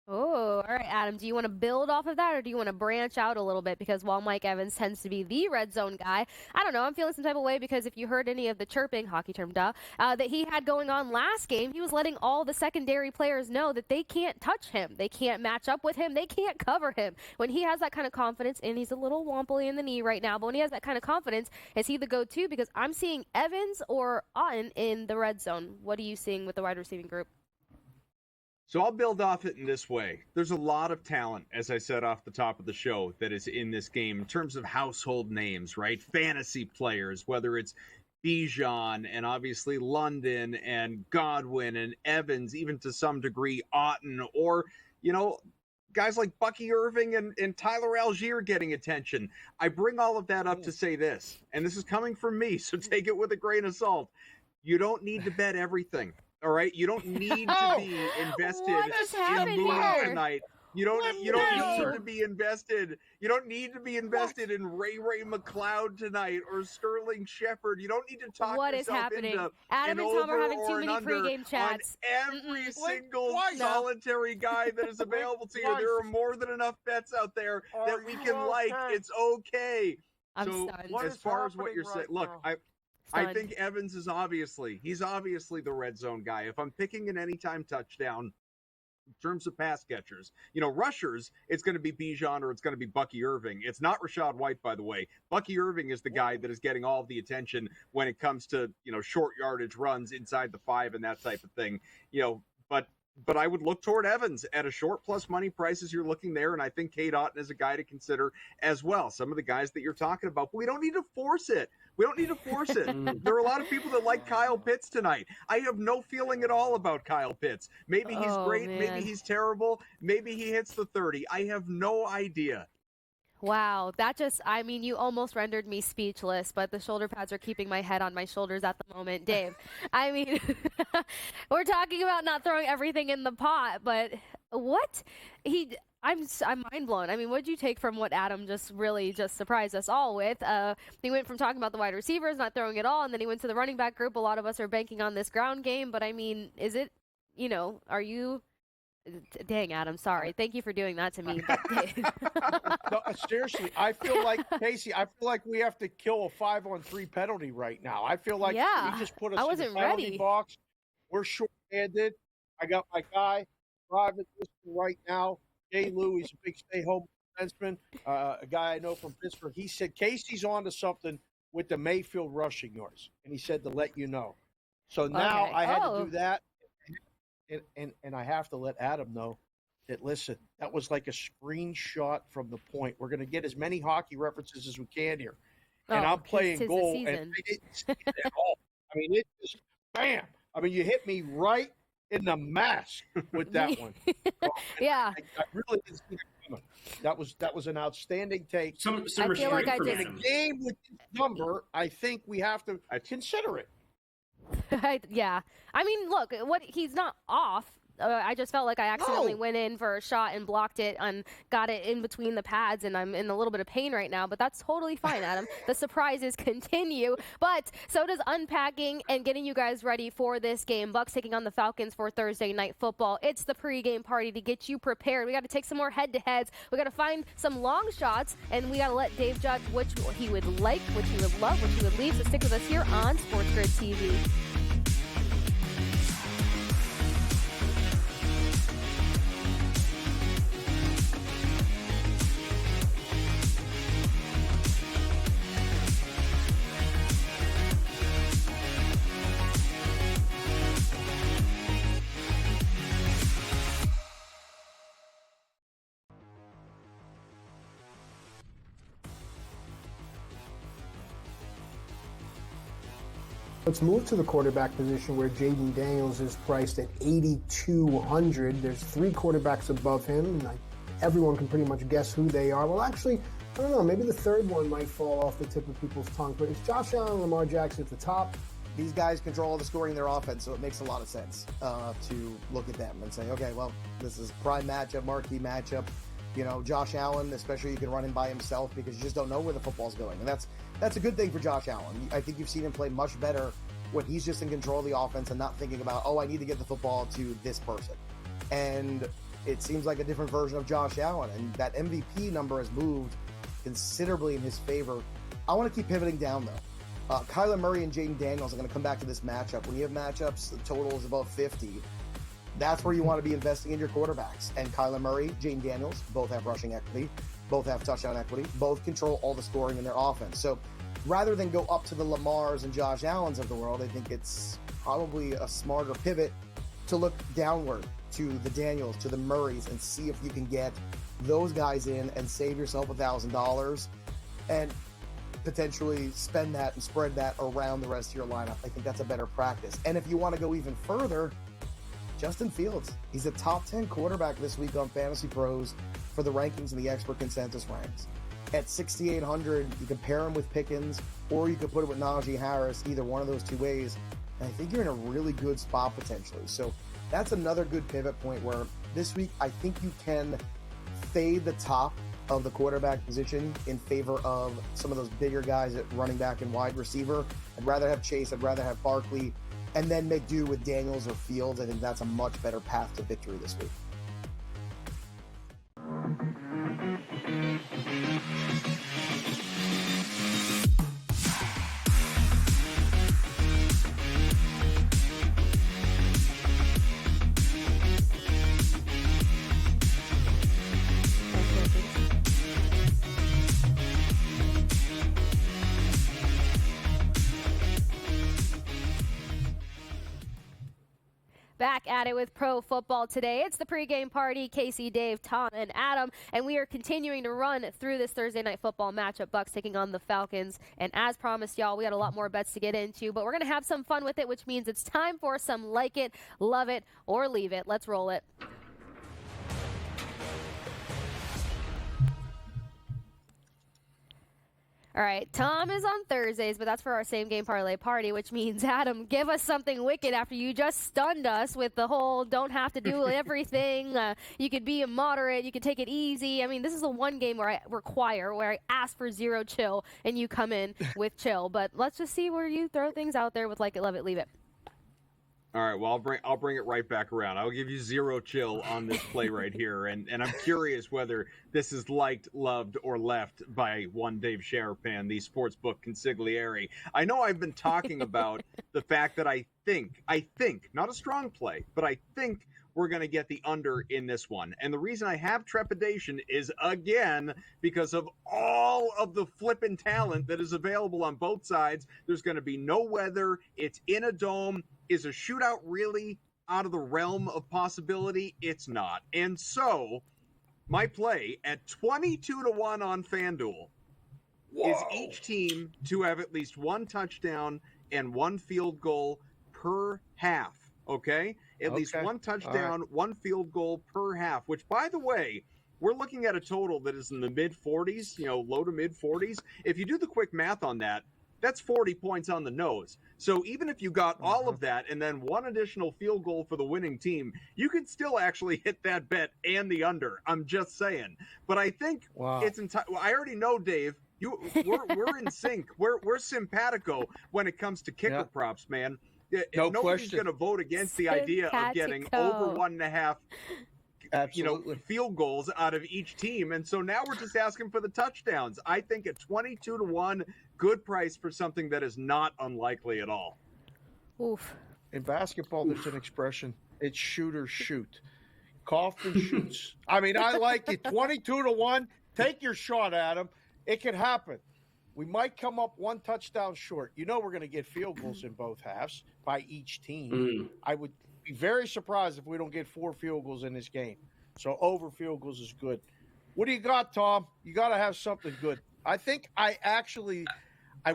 Oh, all right, Adam. Do you want to build off of that, or do you want to branch out a little bit? Because while Mike Evans tends to be the red zone guy, I don't know. I'm feeling some type of way because if you heard any of the chirping, hockey term, that he had going on last game, he was letting all the secondary players know that they can't touch him. They can't match up with him. They can't cover him. When he has that kind of confidence, and he's a little womply in the knee right now, but when he has that kind of confidence, is he the go-to? Because I'm seeing Evans or Otten in the red zone. What are you seeing with the wide receiving group? So I'll build off it in this way. There's a lot of talent, as I said off the top of the show, that is in this game in terms of household names, right? Fantasy players, whether it's Bijan and obviously London and Godwin and Evans, even to some degree Otten, or, guys like Bucky Irving and Tyler Algier getting attention. I bring all of that up to say this, and this is coming from me, so take it with a grain of salt. You don't need to bet everything. All right, you don't need to be invested in Mooney tonight. You don't need to be invested. You don't need to be invested in Ray McLeod tonight or Sterling Shepard. You don't need to talk what yourself is happening? into Adam and Tom are having too many pregame chats. On every single solitary guy that is available to you. There are more than enough bets out there that we can like. It's okay. I'm stunned. As far as what you're saying, look, stunned. I think Evans is obviously the red zone guy. If I'm picking an anytime touchdown in terms of pass catchers, rushers, it's going to be Bijan or it's going to be Bucky Irving. It's not Rachaad White, by the way. Bucky Irving is the guy that is getting all of the attention when it comes to, short yardage runs inside the 5 and that type of thing. But I would look toward Evans at a short plus money prices. You're looking there, and I think Cade Otton is a guy to consider as well. Some of the guys that you're talking about, but we don't need to force it. There are a lot of people that like Kyle Pitts tonight. I have no feeling at all about Kyle Pitts. Maybe he's great, man. maybe he's terrible, maybe he hits the 30. I have no idea. Wow, you almost rendered me speechless, but the shoulder pads are keeping my head on my shoulders at the moment. Dave, we're talking about not throwing everything in the pot, but I'm mind blown. What did you take from what Adam just surprised us all with? He went from talking about the wide receivers, not throwing it all, and then he went to the running back group. A lot of us are banking on this ground game, but is it, are you... Dang, Adam, sorry. Thank you for doing that to me. No, seriously, I feel like, Kasey, we have to kill a 5-on-3 penalty right now. I feel like he just put us in the penalty box. We're short-handed. I got my guy driving this right now. Jay Lou, he's a big stay-home defenseman, a guy I know from Pittsburgh. He said Casey's on to something with the Mayfield rushing yards, and he said to let you know. So now I had to do that. And I have to let Adam know that, listen, that was like a screenshot from the point. We're going to get as many hockey references as we can here. And I'm playing goal, and I didn't see it at all. It just, bam. You hit me right in the mask with that one. Yeah. I really didn't see it coming. That was an outstanding take. Some I feel like I in a game with this number, I think we have to consider it. Yeah. Look, he's not off. I just felt like I accidentally went in for a shot and blocked it and got it in between the pads, and I'm in a little bit of pain right now, but that's totally fine, Adam. The surprises continue, but so does unpacking and getting you guys ready for this game. Bucks taking on the Falcons for Thursday Night Football. It's the pregame party to get you prepared. We got to take some more head-to-heads. We got to find some long shots, and we got to let Dave judge which he would like, which he would love, which he would leave. So stick with us here on SportsGrid TV. Let's move to the quarterback position where Jaden Daniels is priced at 8,200. There's 3 quarterbacks above him, and everyone can pretty much guess who they are. Well, actually, I don't know. Maybe the third one might fall off the tip of people's tongue, but it's Josh Allen and Lamar Jackson at the top. These guys control all the scoring in their offense, so it makes a lot of sense to look at them and say, okay, well, this is prime matchup, marquee matchup. Josh Allen, especially, you can run him by himself because you just don't know where the football's going. And that's a good thing for Josh Allen. I think you've seen him play much better when he's just in control of the offense and not thinking about, I need to get the football to this person. And it seems like a different version of Josh Allen. And that MVP number has moved considerably in his favor. I want to keep pivoting down, though. Kyler Murray and Jaden Daniels are going to come back to this matchup. When you have matchups, the total is above 50. That's where you want to be investing in your quarterbacks. And Kyler Murray, Jaden Daniels, both have rushing equity, both have touchdown equity, both control all the scoring in their offense. So rather than go up to the Lamars and Josh Allens of the world, I think it's probably a smarter pivot to look downward to the Daniels, to the Murrays, and see if you can get those guys in and save yourself $1,000 and potentially spend that and spread that around the rest of your lineup. I think that's a better practice. And if you want to go even further, Justin Fields. He's a top 10 quarterback this week on Fantasy Pros for the rankings and the expert consensus ranks. At 6,800, you can pair him with Pickens, or you could put it with Najee Harris, either one of those two ways. And I think you're in a really good spot potentially. So that's another good pivot point where this week I think you can fade the top of the quarterback position in favor of some of those bigger guys at running back and wide receiver. I'd rather have Chase, I'd rather have Barkley, and then make do with Daniels or Fields. I think that's a much better path to victory this week. back at it with Pro Football Today. It's the pregame party. Kasey, Dave, Tom, and Adam. And we are continuing to run through this Thursday night football matchup. Bucs taking on the Falcons. And as promised, y'all, we got a lot more bets to get into. But we're going to have some fun with it, which means it's time for some like it, love it, or leave it. Let's roll it. All right, Tom is on Thursdays, but that's for our same game parlay party, which means, Adam, give us something wicked after you just stunned us with the whole don't have to do everything. You could be a moderate. You could take it easy. I mean, this is the one game where I ask for zero chill, and you come in with chill. But let's just see where you throw things out there with like it, love it, leave it. All right, well, I'll bring it right back around. I'll give you zero chill on this play right here, and I'm curious whether this is liked, loved, or left by one Dave Sharapan, the sportsbook consigliere. I know I've been talking about the fact that I think, not a strong play, but I think we're going to get the under in this one. And the reason I have trepidation is, again, because of all of the flippin' talent that is available on both sides. There's going to be no weather. It's in a dome. Is a shootout really out of the realm of possibility? It's not. And so my play at 22-1 on FanDuel is each team to have at least one touchdown and one field goal per half. Okay? At least one touchdown, one field goal per half, which, by the way, we're looking at a total that is in the mid-40s, low to mid-40s. If you do the quick math on that, that's 40 points on the nose. So even if you got all of that and then one additional field goal for the winning team, you could still actually hit that bet and the under. I'm just saying. But I think it's I already know, Dave, we're in sync. We're simpatico when it comes to kicker props, man. Nobody's going to vote against the idea of getting over 1.5 field goals out of each team. And so now we're just asking for the touchdowns. I think at 22-1, good price for something that is not unlikely at all. Oof. In basketball, there's an expression. It's shoot or shoot. Kaufman shoots. I mean, I like it. 22-1. Take your shot, Adam. It can happen. We might come up one touchdown short. We're going to get field goals in both halves by each team. I would be very surprised if we don't get 4 field goals in this game. So over field goals is good. What do you got, Tom? You got to have something good. I think I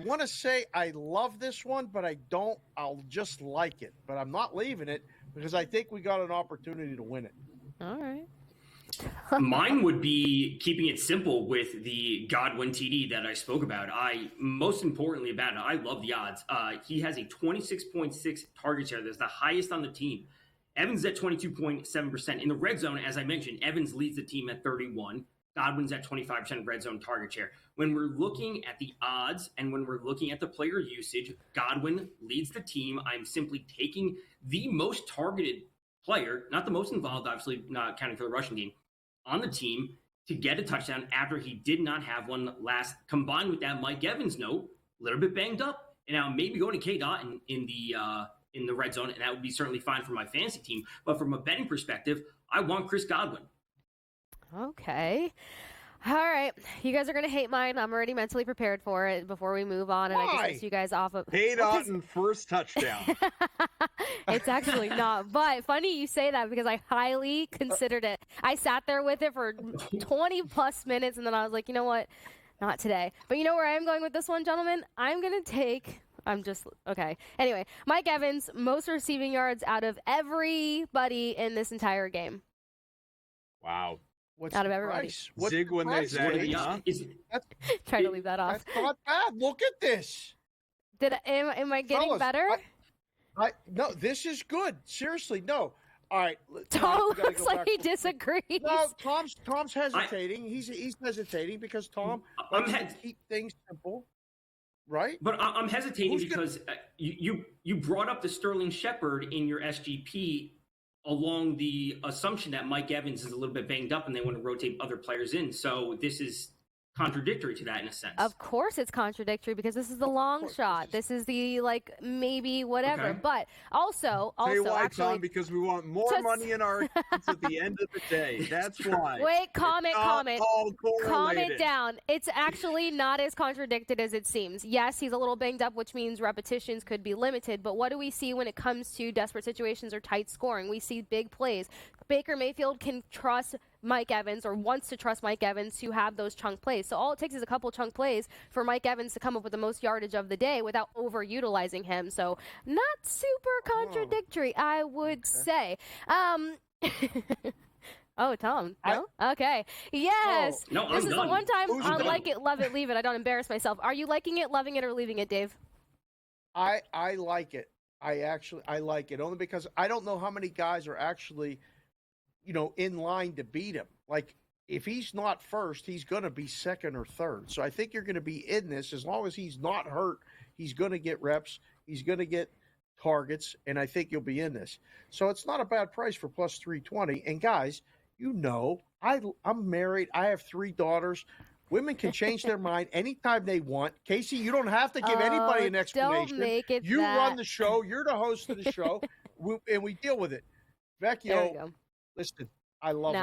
want to say I love this one, but I don't. I'll just like it. But I'm not leaving it because I think we got an opportunity to win it. All right. Mine would be keeping it simple with the Godwin TD that I spoke about. Most importantly about it, I love the odds. He has a 26.6 target share. That's the highest on the team. Evans at 22.7%. In the red zone, as I mentioned, Evans leads the team at 31. Godwin's at 25% red zone target share. When we're looking at the odds and when we're looking at the player usage, Godwin leads the team. I'm simply taking the most targeted player, not the most involved, obviously not counting for the rushing game, on the team to get a touchdown after he did not have one last. Combined with that, Mike Evans note, a little bit banged up, and now maybe going to K-Dot in the red zone, and that would be certainly fine for my fantasy team. But from a betting perspective, I want Chris Godwin. Okay. All right. You guys are going to hate mine. I'm already mentally prepared for it before we move on. And I just missed you guys off of K-Dot and first touchdown. It's actually not. But funny you say that because I highly considered it. I sat there with it for 20 plus minutes and then I was like, you know what? Not today. But you know where I am going with this one, gentlemen? Okay. Anyway, Mike Evans, most receiving yards out of everybody in this entire game. Wow. What's out of everybody. Zig when they zag. Try to leave that off. That's not bad. Look at this. Am I getting better? No, this is good. Seriously, no. All right. Tom looks like he disagrees. No, Tom's hesitating. He's hesitating because Tom likes to keep things simple, right? But I'm hesitating because you brought up the Sterling Shepard in your SGP along the assumption that Mike Evans is a little bit banged up and they want to rotate other players in. So this is contradictory to that in a sense. Of course it's contradictory because this is the long shot. This is the, like, maybe whatever. Okay. But also, Tell you why, actually, Tom, because we want more money in our accounts at the end of the day. That's why. Wait, comment. All correlated. Comment down. It's actually not as contradicted as it seems. Yes, he's a little banged up, which means repetitions could be limited. But what do we see when it comes to desperate situations or tight scoring? We see big plays. Baker Mayfield can trust Mike Evans, or wants to trust Mike Evans to have those chunk plays. So all it takes is a couple chunk plays for Mike Evans to come up with the most yardage of the day without overutilizing him. So not super contradictory, I would say. Oh, Tom. No? Okay. Yes. No, this I'm is done. the one time Who's I done? like it, love it, leave it. I don't embarrass myself. Are you liking it, loving it, or leaving it, Dave? I like it. I like it only because I don't know how many guys are actually, in line to beat him. Like, if he's not first, he's going to be second or third. So I think you're going to be in this as long as he's not hurt. He's going to get reps. He's going to get targets, and I think you'll be in this. So it's not a bad price for plus 320. And guys, I'm married. I have 3 daughters. Women can change their mind anytime they want. Casey, you don't have to give anybody an explanation. Don't make it You that. run the show. You're the host of the show, and we deal with it. There you Vecchio, go. listen, I love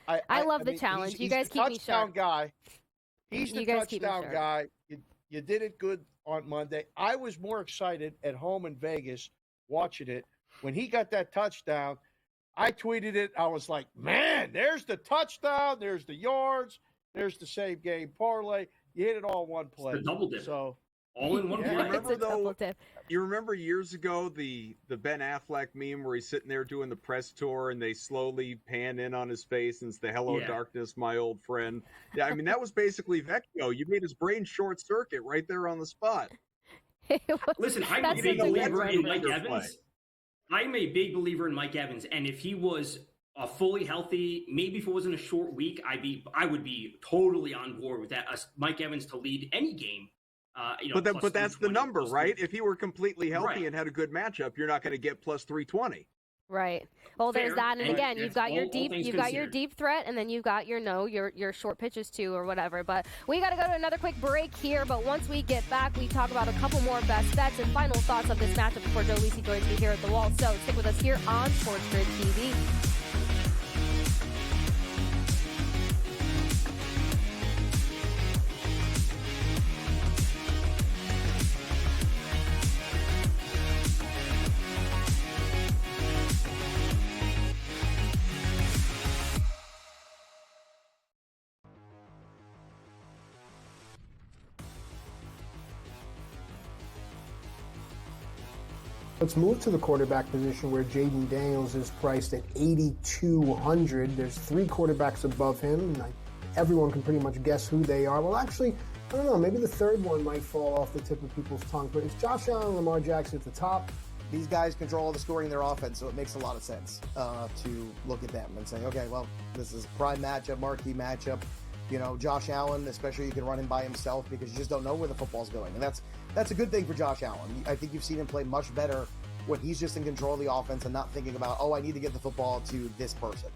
it. I love the mean, challenge. He's You guys the keep me touchdown sharp. guy. He's the You guys keep me touchdown sharp. guy. You did it good on Monday. I was more excited at home in Vegas watching it. When he got that touchdown, I tweeted it. I was like, man, there's the touchdown. There's the yards. There's the same game parlay. You hit it all in one play. The double dip. So all in one Yeah. play. Remember though? You remember years ago the Ben Affleck meme where he's sitting there doing the press tour and they slowly pan in on his face and it's the "Hello, Yeah. darkness, my old friend." Yeah, I mean that was basically Vecchio. You made his brain short circuit right there on the spot. Listen, I'm a That's big a good believer in reference. Mike Evans. I'm a big believer in Mike Evans, and if he was fully healthy, maybe if it wasn't a short week, I would be totally on board with that. Mike Evans to lead any game. But plus that's the 320, number, plus right? If he were completely healthy Right. and had a good matchup, you're not going to get plus 320. Right. Well, there's Fair. that, and And again, you've that's got your all deep, things you've got your considered. deep threat, and then you've got your short pitches too, or whatever. But we got to go to another quick break here. But once we get back, we talk about a couple more best bets and final thoughts of this matchup before Joe Lisi joins me here at the wall. So stick with us here on SportsGrid TV. Let's move to the quarterback position where Jaden Daniels is priced at 8,200. There's 3 quarterbacks above him, and everyone can pretty much guess who they are. Well, actually, I don't know. Maybe the third one might fall off the tip of people's tongue, but it's Josh Allen and Lamar Jackson at the top. These guys control all the scoring in their offense, so it makes a lot of sense to look at them and say, okay, well, this is a prime matchup, marquee matchup. Josh Allen, especially, you can run him by himself because you just don't know where the football's going. And that's a good thing for Josh Allen. I think you've seen him play much better when he's just in control of the offense and not thinking about, I need to get the football to this person.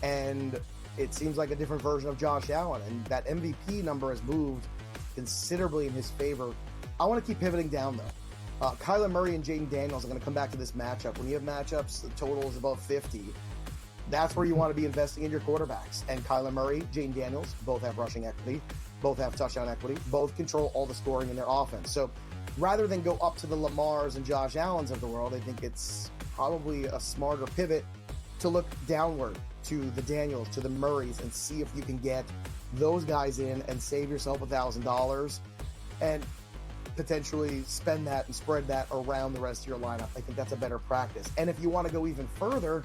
And it seems like a different version of Josh Allen. And that MVP number has moved considerably in his favor. I want to keep pivoting down, though. Kyler Murray and Jaden Daniels are going to come back to this matchup. When you have matchups, the total is above 50. That's where you want to be investing in your quarterbacks. And Kyler Murray, Jaden Daniels, both have rushing equity, both have touchdown equity, both control all the scoring in their offense. So rather than go up to the Lamars and Josh Allens of the world, I think it's probably a smarter pivot to look downward to the Daniels, to the Murrays, and see if you can get those guys in and save yourself $1,000 and potentially spend that and spread that around the rest of your lineup. I think that's a better practice. And if you want to go even further,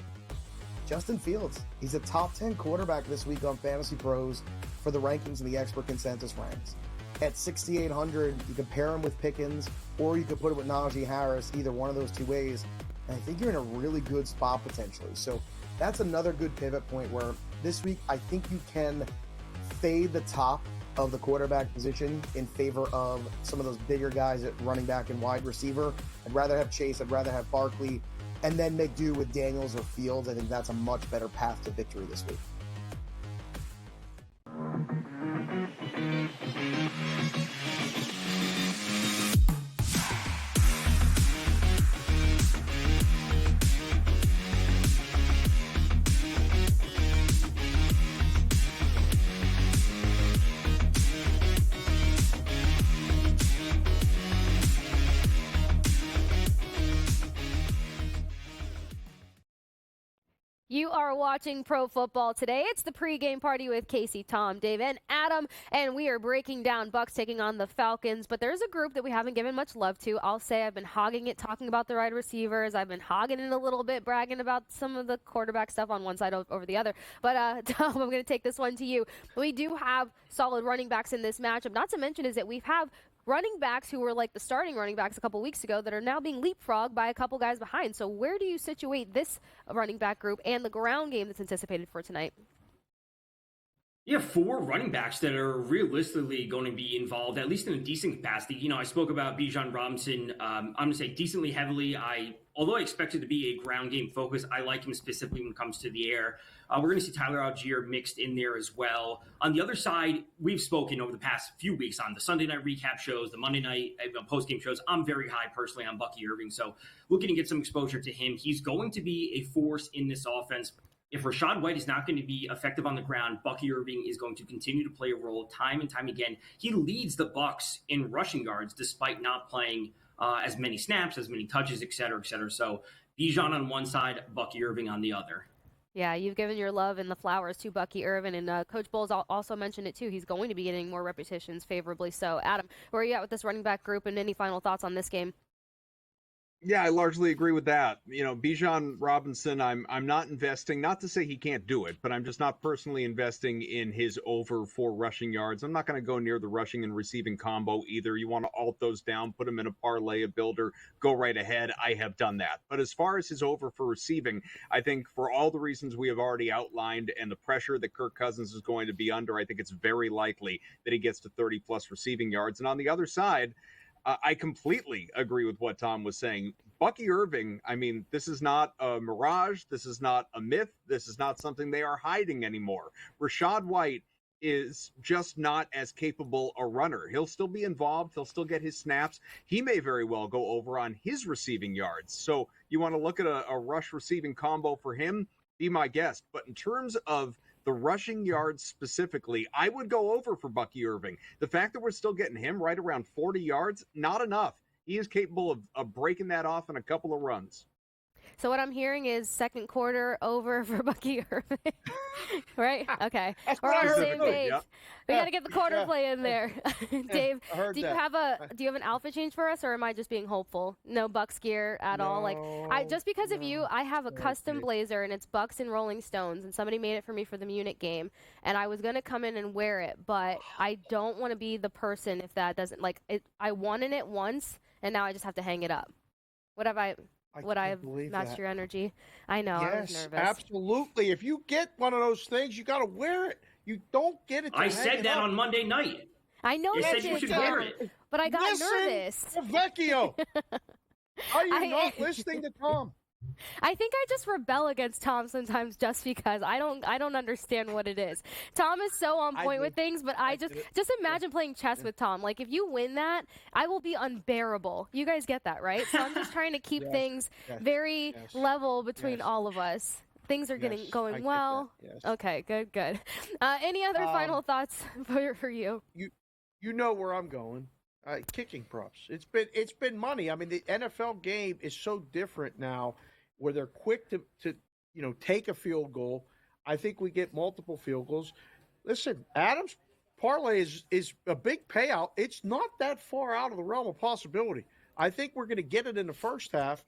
Justin Fields. He's a top 10 quarterback this week on Fantasy Pros for the rankings and the expert consensus ranks. At 6,800, you can pair him with Pickens, or you could put it with Najee Harris, either one of those two ways. And I think you're in a really good spot potentially. So that's another good pivot point where this week I think you can fade the top of the quarterback position in favor of some of those bigger guys at running back and wide receiver. I'd rather have Chase, I'd rather have Barkley, and then make do with Daniels or Fields. I think that's a much better path to victory this week. You are watching Pro Football Today. It's the pregame party with Kasey, Tom, Dave, and Adam, and we are breaking down Bucs taking on the Falcons. But there's a group that we haven't given much love to. I'll say I've been hogging it, talking about the wide receivers. I've been hogging it a little bit, bragging about some of the quarterback stuff on one side over the other. But, Tom, I'm going to take this one to you. We do have solid running backs in this matchup. Not to mention is that we have running backs who were like the starting running backs a couple weeks ago that are now being leapfrogged by a couple guys behind. So where do you situate this running back group and the ground game that's anticipated for tonight? Yeah, 4 running backs that are realistically going to be involved, at least in a decent capacity. You know, I spoke about Bijan Robinson. I'm going to say decently heavily. Although I expect it to be a ground game focus, I like him specifically when it comes to the air. We're going to see Tyler Algier mixed in there as well. On the other side, we've spoken over the past few weeks on the Sunday night recap shows, the Monday night post-game shows. I'm very high personally on Bucky Irving, so looking to get some exposure to him. He's going to be a force in this offense. If Rachaad White is not going to be effective on the ground, Bucky Irving is going to continue to play a role time and time again. He leads the Bucs in rushing yards despite not playing as many snaps, as many touches, et cetera, et cetera. So Bijan on one side, Bucky Irving on the other. Yeah, you've given your love and the flowers to Bucky Irvin, and Coach Bowles also mentioned it too. He's going to be getting more repetitions favorably. So, Adam, where are you at with this running back group, and any final thoughts on this game? Yeah, I largely agree with that. You know, Bijan Robinson, I'm not investing, not to say he can't do it, but I'm just not personally investing in his over 4 rushing yards. I'm not going to go near the rushing and receiving combo either. You want to alt those down, put them in a parlay, a builder, go right ahead. I have done that. But as far as his over for receiving, I think for all the reasons we have already outlined and the pressure that Kirk Cousins is going to be under, I think it's very likely that he gets to 30-plus receiving yards. And on the other side, I completely agree with what Tom was saying. Bucky Irving, I mean, this is not a mirage. This is not a myth. This is not something they are hiding anymore. Rachaad White is just not as capable a runner. He'll still be involved. He'll still get his snaps. He may very well go over on his receiving yards. So you want to look at a rush receiving combo for him? Be my guest. But in terms of the rushing yards specifically, I would go over for Bucky Irving. The fact that we're still getting him right around 40 yards, not enough. He is capable of breaking that off in a couple of runs. So what I'm hearing is second quarter over for Bucky Irving. Right? Okay. We're on the same page. Yep. We got to get the quarter play in there. Dave, do you have an outfit change for us, or am I just being hopeful? No Bucks gear at all. Like just because of you, I have a custom blazer and it's Bucks and Rolling Stones, and somebody made it for me for the Munich game, and I was going to come in and wear it, but I don't want to be the person if that doesn't like it. I won in it once and now I just have to hang it up. Would I have matched your energy? I know. Yes, I was nervous. Absolutely. If you get one of those things, you got to wear it. You don't get it. I said that on Monday night. I know you that said you should wear it, but I got nervous. Vecchio, are you not listening to Tom? I think I just rebel against Tom sometimes just because I don't understand what it is. Tom is so on point with things, but I just imagine playing chess with Tom. Like if you win that, I will be unbearable. You guys get that, right? So I'm just trying to keep things very level between all of us. Things are going well. Okay, good. Any other final thoughts for you? You know where I'm going. Kicking props. It's been money. I mean, the NFL game is so different now, where they're quick to take a field goal. I think we get multiple field goals. Listen, Adams' parlay is a big payout. It's not that far out of the realm of possibility. I think we're going to get it in the first half.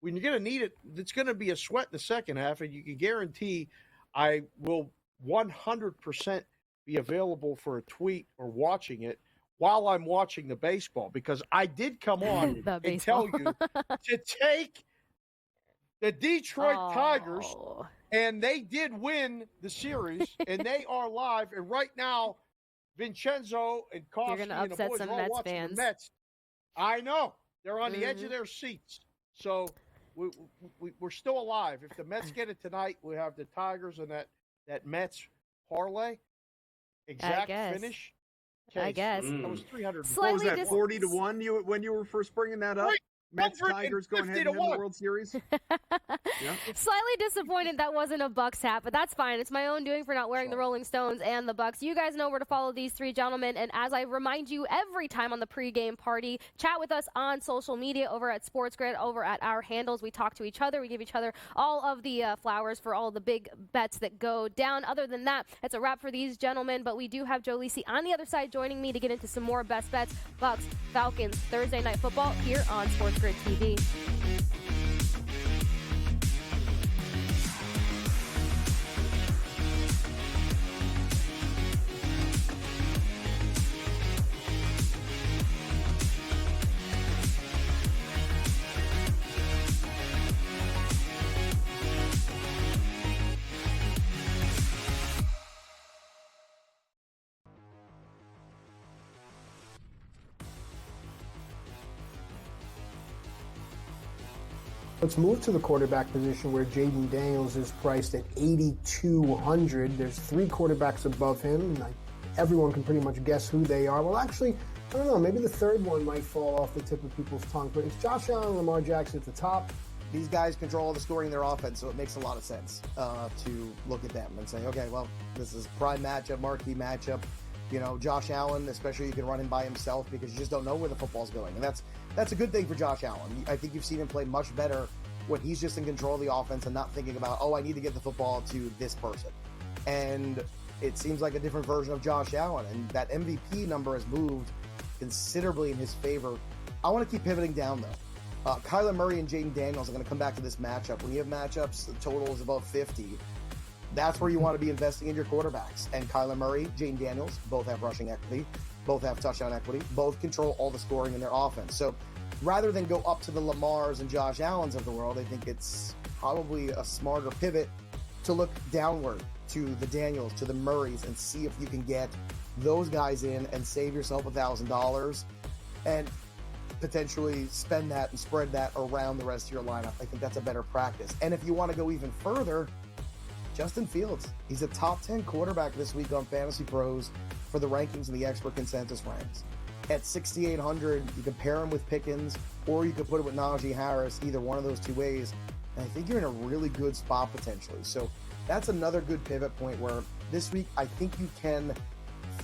When you're going to need it, it's going to be a sweat in the second half, and you can guarantee I will 100% be available for a tweet or watching it while I'm watching the baseball, because I did come on and tell you to take the Detroit Tigers, and they did win the series, and they are live. And right now, Vincenzo and Kaufman and the boys are all watching the Mets. I know. They're on the edge of their seats. So we're still alive. If the Mets get it tonight, we have the Tigers and that Mets parlay. Exact finish. I guess. That was 300. What was that, 40-1 when you were first bringing that up? Mets Tigers going head to head in the World Series. Yeah. Slightly disappointed that wasn't a Bucks hat, but that's fine. It's my own doing for not wearing the Rolling Stones and the Bucks. You guys know where to follow these three gentlemen, and as I remind you every time on the pregame party, chat with us on social media over at SportsGrid, over at our handles. We talk to each other. We give each other all of the flowers for all the big bets that go down. Other than that, it's a wrap for these gentlemen, but we do have Joe Lisi on the other side joining me to get into some more best bets. Bucks, Falcons, Thursday Night Football here on SportsGrid TV. Let's move to the quarterback position where Jaden Daniels is priced at 8,200. There's three quarterbacks above him, and everyone can pretty much guess who they are. Well, actually, I don't know. Maybe the third one might fall off the tip of people's tongue, but it's Josh Allen and Lamar Jackson at the top. These guys control all the scoring in their offense, so it makes a lot of sense to look at them and say, okay, well, this is a prime matchup, marquee matchup. You know, Josh Allen, especially, you can run him by himself because you just don't know where the football's going. And that's a good thing for Josh Allen. I think you've seen him play much better when he's just in control of the offense and not thinking about, I need to get the football to this person. And it seems like a different version of Josh Allen. And that MVP number has moved considerably in his favor. I want to keep pivoting down, though. Kyler Murray and Jaden Daniels are going to come back to this matchup. When you have matchups, the total is above 50. That's where you want to be investing in your quarterbacks. And Kyler Murray, Jaden Daniels, both have rushing equity, both have touchdown equity, both control all the scoring in their offense. So rather than go up to the Lamars and Josh Allens of the world, I think it's probably a smarter pivot to look downward to the Daniels, to the Murrays, and see if you can get those guys in and save yourself $1,000 and potentially spend that and spread that around the rest of your lineup. I think that's a better practice. And if you want to go even further, Justin Fields. He's a top 10 quarterback this week on Fantasy Pros for the rankings and the expert consensus ranks. At 6,800, you can pair him with Pickens, or you could put it with Najee Harris, either one of those two ways. And I think you're in a really good spot potentially. So that's another good pivot point where this week, I think you can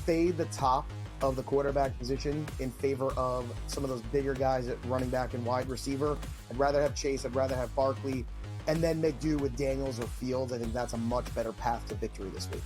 fade the top of the quarterback position in favor of some of those bigger guys at running back and wide receiver. I'd rather have Chase. I'd rather have Barkley. And then make do with Daniels or Fields. I think that's a much better path to victory this week.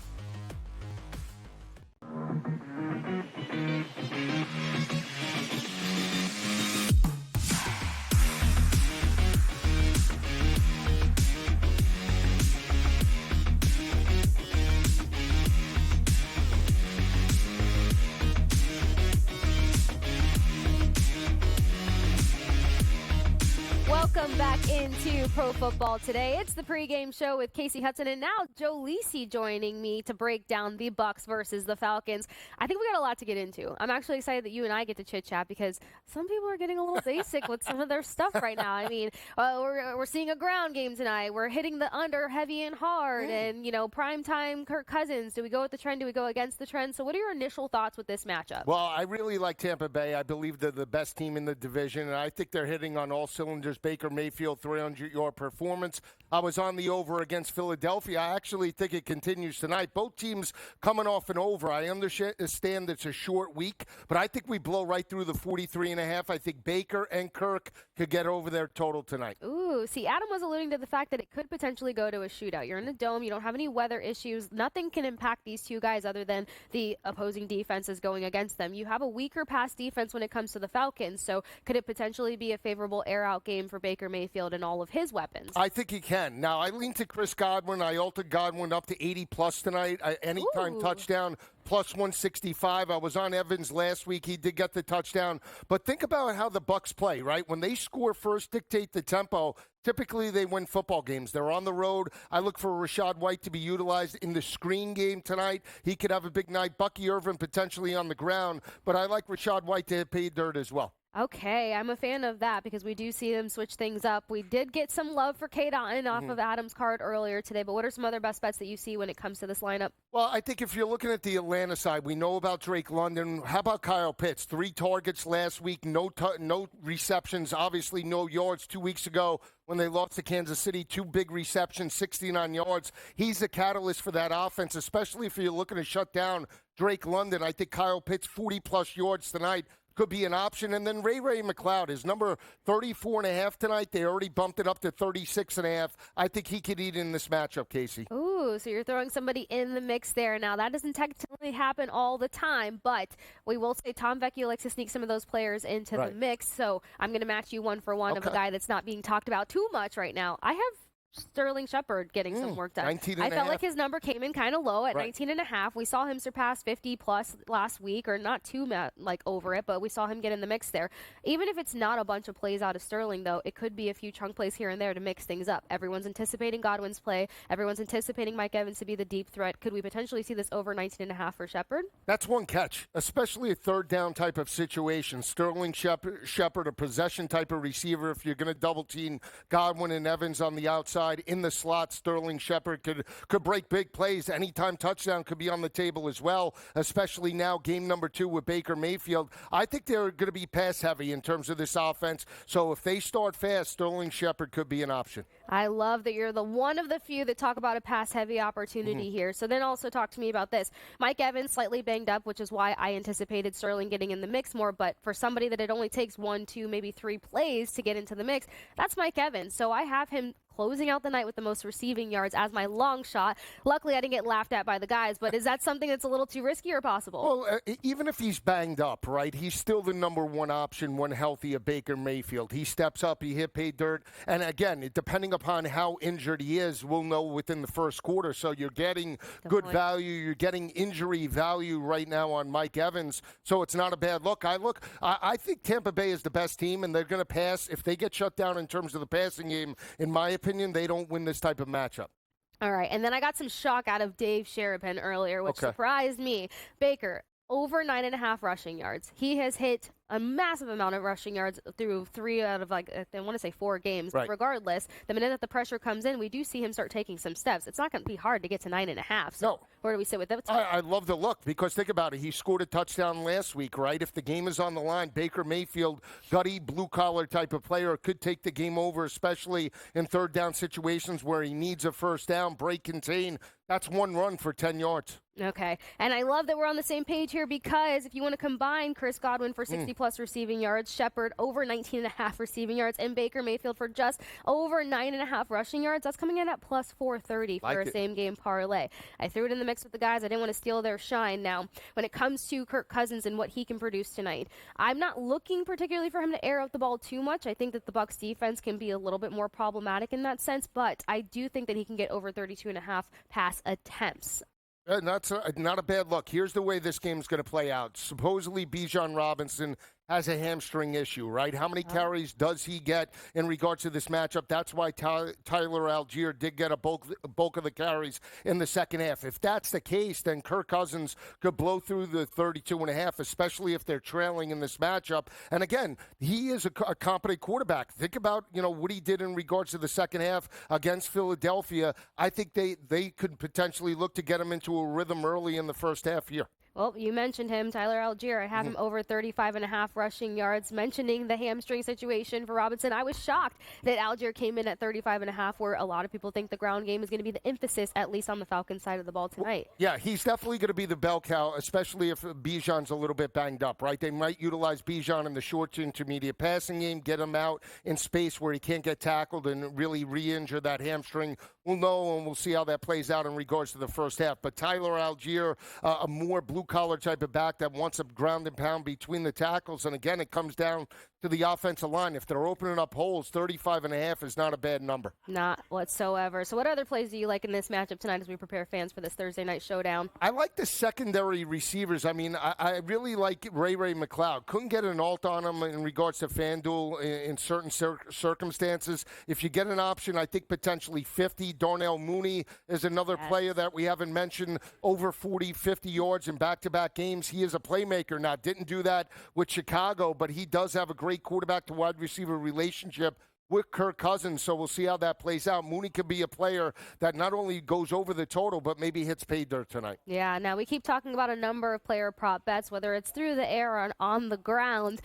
Welcome back into Pro Football Today. It's the pregame show with Kasey Hudson, and now Joe Lisi joining me to break down the Bucks versus the Falcons. I think we got a lot to get into. I'm actually excited that you and I get to chit-chat because some people are getting a little basic with some of their stuff right now. I mean, we're seeing a ground game tonight. We're hitting the under heavy and hard, and, primetime Kirk Cousins. Do we go with the trend? Do we go against the trend? So what are your initial thoughts with this matchup? Well, I really like Tampa Bay. I believe they're the best team in the division, and I think they're hitting on all cylinders. Baker Mayfield, 300-yard performance. I was on the over against Philadelphia. I actually think it continues tonight. Both teams coming off an over. I understand it's a short week, but I think we blow right through the 43.5. I think Baker and Kirk could get over their total tonight. Ooh, see, Adam was alluding to the fact that it could potentially go to a shootout. You're in a dome. You don't have any weather issues. Nothing can impact these two guys other than the opposing defenses going against them. You have a weaker pass defense when it comes to the Falcons, so could it potentially be a favorable air-out game for Baker Mayfield and all of his weapons? I think he can. Now, I lean to Chris Godwin. I altered Godwin up to 80-plus tonight. Anytime touchdown, plus 165. I was on Evans last week. He did get the touchdown. But think about how the Bucs play, right? When they score first, dictate the tempo, typically they win football games. They're on the road. I look for Rachaad White to be utilized in the screen game tonight. He could have a big night. Bucky Irvin potentially on the ground. But I like Rachaad White to hit pay dirt as well. Okay, I'm a fan of that because we do see them switch things up. We did get some love for Cade Otton off of Adam's card earlier today, but what are some other best bets that you see when it comes to this lineup? Well, I think if you're looking at the Atlanta side, we know about Drake London. How about Kyle Pitts? 3 targets last week, no receptions, obviously no yards 2 weeks ago when they lost to Kansas City. 2 big receptions, 69 yards. He's the catalyst for that offense, especially if you're looking to shut down Drake London. I think Kyle Pitts, 40-plus yards tonight, could be an option. And then Ray McLeod is number 34.5 tonight. They already bumped it up to 36.5. I think he could eat in this matchup, Kasey. Ooh, so you're throwing somebody in the mix there. Now, that doesn't technically happen all the time, but we will say Tom Vecchio likes to sneak some of those players into the mix. So I'm going to match you 1-for-1 of a guy that's not being talked about too much right now. I have Sterling Shepard getting some work done. I felt like his number came in kind of low at 19.5. We saw him surpass 50-plus last week, or not too over it, but we saw him get in the mix there. Even if it's not a bunch of plays out of Sterling, though, it could be a few chunk plays here and there to mix things up. Everyone's anticipating Godwin's play. Everyone's anticipating Mike Evans to be the deep threat. Could we potentially see this over 19.5 for Shepard? That's one catch, especially a third down type of situation. Sterling Shepard, a possession type of receiver. If you're going to double team Godwin and Evans on the outside, in the slot, Sterling Shepard could break big plays. Anytime touchdown could be on the table as well, especially now game number 2 with Baker Mayfield. I think they're going to be pass heavy in terms of this offense. So if they start fast, Sterling Shepard could be an option. I love that you're the one of the few that talk about a pass heavy opportunity here. So then also talk to me about this. Mike Evans slightly banged up, which is why I anticipated Sterling getting in the mix more. But for somebody that it only takes 1, 2, maybe 3 plays to get into the mix, that's Mike Evans. So I have him closing out the night with the most receiving yards as my long shot. Luckily, I didn't get laughed at by the guys, but is that something that's a little too risky or possible? Well, even if he's banged up, right, he's still the number 1 option when healthy of Baker Mayfield. He steps up, he hit pay dirt, and again, depending upon how injured he is, we'll know within the first quarter. So you're getting good value, you're getting injury value right now on Mike Evans, so it's not a bad look. I think Tampa Bay is the best team, and they're going to pass. If they get shut down in terms of the passing game, in my opinion, they don't win this type of matchup. All right, and then I got some shock out of Dave Sharapan earlier, which surprised me. Baker, over 9.5 rushing yards. He has hit a massive amount of rushing yards through 3 out of, I want to say 4 games. But regardless, the minute that the pressure comes in, we do see him start taking some steps. It's not going to be hard to get to 9.5. So where do we sit with that? I love the look because think about it. He scored a touchdown last week, right? If the game is on the line, Baker Mayfield, gutty, blue-collar type of player, could take the game over, especially in third down situations where he needs a first down, break, contain. That's 1 run for 10 yards. Okay, and I love that we're on the same page here because if you want to combine Chris Godwin for 60-plus receiving yards, Shepard over 19.5 receiving yards, and Baker Mayfield for just over 9.5 rushing yards, that's coming in at plus 430 for a same-game parlay. I threw it in the mix with the guys. I didn't want to steal their shine. Now, when it comes to Kirk Cousins and what he can produce tonight, I'm not looking particularly for him to air out the ball too much. I think that the Bucs defense can be a little bit more problematic in that sense, but I do think that he can get over 32.5 pass attempts. That's not a bad look. Here's the way this game's going to play out. Supposedly, Bijan Robinson has a hamstring issue, right? How many carries does he get in regards to this matchup? That's why Tyler Algier did get a bulk of the carries in the second half. If that's the case, then Kirk Cousins could blow through the 32.5, especially if they're trailing in this matchup. And again, he is a competent quarterback. Think about, what he did in regards to the second half against Philadelphia. I think they could potentially look to get him into a rhythm early in the first half here. Well, you mentioned him, Tyler Algier. I have him over 35.5 rushing yards. Mentioning the hamstring situation for Robinson, I was shocked that Algier came in at 35.5, where a lot of people think the ground game is going to be the emphasis, at least on the Falcons side of the ball tonight. Yeah, he's definitely going to be the bell cow, especially if Bijan's a little bit banged up, right? They might utilize Bijan in the short to intermediate passing game, get him out in space where he can't get tackled and really re-injure that hamstring. We'll know, and we'll see how that plays out in regards to the first half. But Tyler Algier, a more blue-collar type of back that wants a ground and pound between the tackles. And again, it comes down to the offensive line. If they're opening up holes, 35.5 is not a bad number. Not whatsoever. So what other plays do you like in this matchup tonight as we prepare fans for this Thursday night showdown? I like the secondary receivers. I mean, I really like Ray McLeod. Couldn't get an alt on him in regards to FanDuel in certain circumstances. If you get an option, I think potentially 50. Darnell Mooney is another player that we haven't mentioned, over 40, 50 yards and back back-to-back games. He is a playmaker now. Didn't do that with Chicago, but he does have a great quarterback-to-wide receiver relationship with Kirk Cousins, so we'll see how that plays out. Mooney could be a player that not only goes over the total, but maybe hits pay dirt tonight. Yeah, now we keep talking about a number of player prop bets, whether it's through the air or on the ground.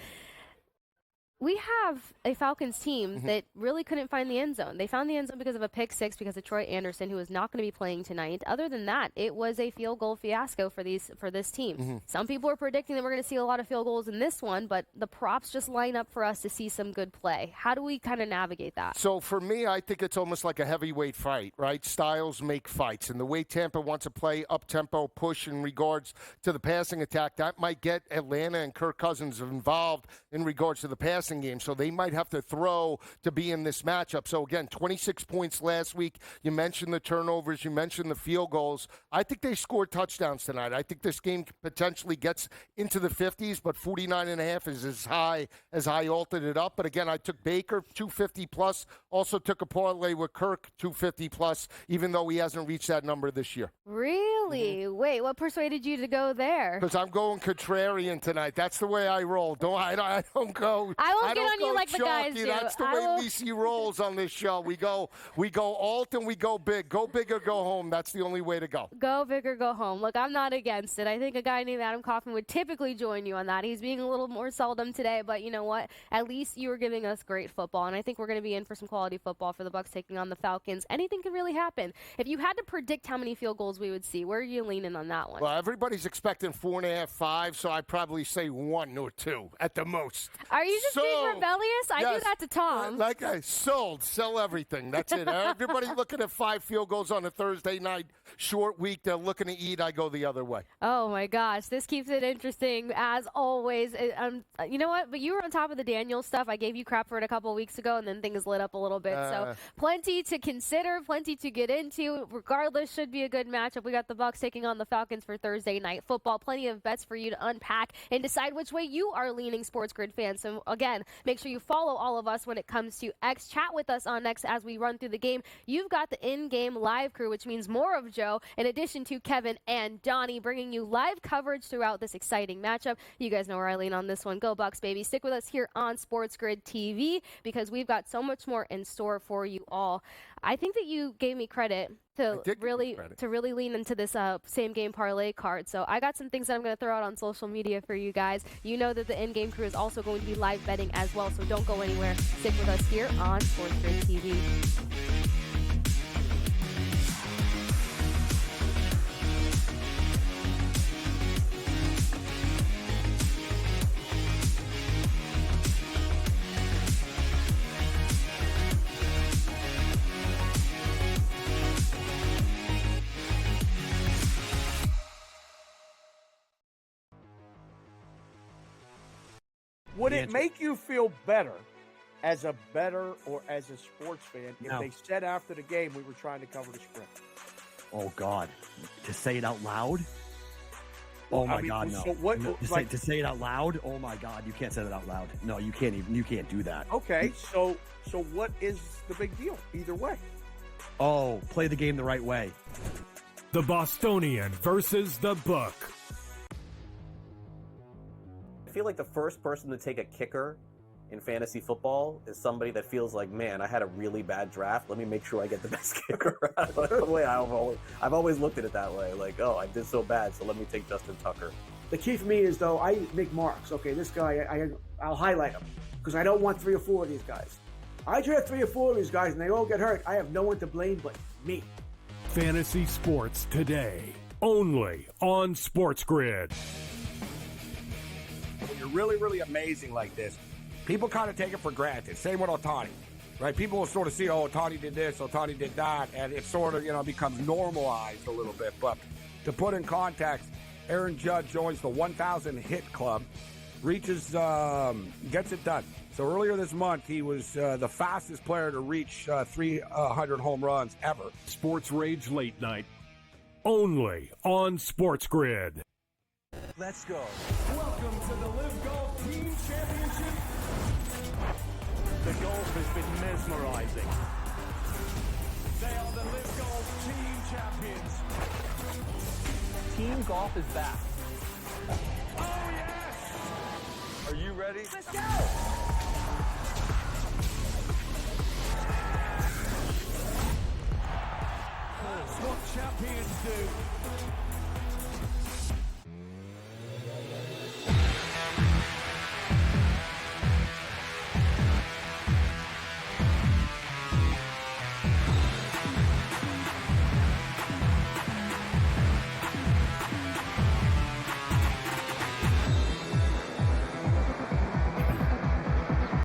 We have a Falcons team that really couldn't find the end zone. They found the end zone because of a pick six because of Troy Anderson, who is not going to be playing tonight. Other than that, it was a field goal fiasco for this team. Some people are predicting that we're going to see a lot of field goals in this one, but the props just line up for us to see some good play. How do we kind of navigate that? So for me, I think it's almost like a heavyweight fight, right? Styles make fights, and the way Tampa wants to play up-tempo push in regards to the passing attack, that might get Atlanta and Kirk Cousins involved in regards to the passing game, so they might have to throw to be in this matchup. So again, 26 points last week. You mentioned the turnovers, you mentioned the field goals. I think they scored touchdowns tonight. I think this game potentially gets into the 50s, but 49.5 is as high as I altered it up. But again, I took Baker 250 plus, also took a parlay with Kirk 250 plus, even though he hasn't reached that number this year. Really? Wait, what persuaded you to go there? Because I'm going contrarian tonight. That's the way I roll. I don't go. I won't get on you like the guys do. That's the way Lisi rolls on this show. We go alt and we go big. Go big or go home. That's the only way to go. Go big or go home. Look, I'm not against it. I think a guy named Adam Kaufman would typically join you on that. He's being a little more seldom today, but you know what? At least you were giving us great football, and I think we're going to be in for some quality football for the Bucs taking on the Falcons. Anything could really happen. If you had to predict how many field goals we would see, where are you leaning on that one? Well, everybody's expecting 4.5, 5, so I'd probably say 1 or 2 at the most. Are you just being rebellious? I do that to Tom. Like I sell everything. That's it. Everybody's looking at 5 field goals on a Thursday night, short week. They're looking to eat. I go the other way. Oh, my gosh. This keeps it interesting, as always. You know what? But you were on top of the Daniels stuff. I gave you crap for it a couple of weeks ago, and then things lit up a little bit. So plenty to consider, plenty to get into. Regardless, should be a good matchup. We got the Bucs taking on the Falcons for Thursday night football. Plenty of bets for you to unpack and decide which way you are leaning, SportsGrid fans. So, again, make sure you follow all of us when it comes to X. Chat with us on X as we run through the game. You've got the in-game live crew, which means more of Joe, in addition to Kevin and Donnie, bringing you live coverage throughout this exciting matchup. You guys know where I lean on this one. Go Bucs, baby. Stick with us here on SportsGrid TV because we've got so much more in store for you all. I think that you gave me credit to really lean into this same game parlay card. So I got some things that I'm going to throw out on social media for you guys. You know that the in-game crew is also going to be live betting as well, so don't go anywhere. Stick with us here on SportsGrid TV. Would it make you feel better as a bettor or as a sports fan if they said after the game we were trying to cover the spread? Oh, God. To say it out loud? Oh, my God, no. So to say it out loud? Oh, my God. You can't say that out loud. No, you can't do that. Okay, so what is the big deal either way? Oh, play the game the right way. The Bostonian versus the Book. I feel like the first person to take a kicker in fantasy football is somebody that feels like, man, I had a really bad draft. Let me make sure I get the best kicker. That's the way I've always looked at it that way. Like, oh, I did so bad, so let me take Justin Tucker. The key for me is, though, I make marks. Okay, this guy, I'll highlight him because I don't want 3 or 4 of these guys. I draft 3 or 4 of these guys and they all get hurt. I have no one to blame but me. Fantasy sports today, only on SportsGrid. When you're really, really amazing like this, people kind of take it for granted. Same with Ohtani, right? People will sort of see, oh, Ohtani did this, Ohtani did that, and it sort of, becomes normalized a little bit. But to put in context, Aaron Judge joins the 1,000 hit club, gets it done. So earlier this month, he was the fastest player to reach 300 home runs ever. Sports Rage Late Night, only on SportsGrid. Let's go. Welcome to the Live Golf Team Championship. The golf has been mesmerizing. They are the Live Golf Team Champions. Team golf is back. Oh, yes! Are you ready? Let's go! That's what champions do.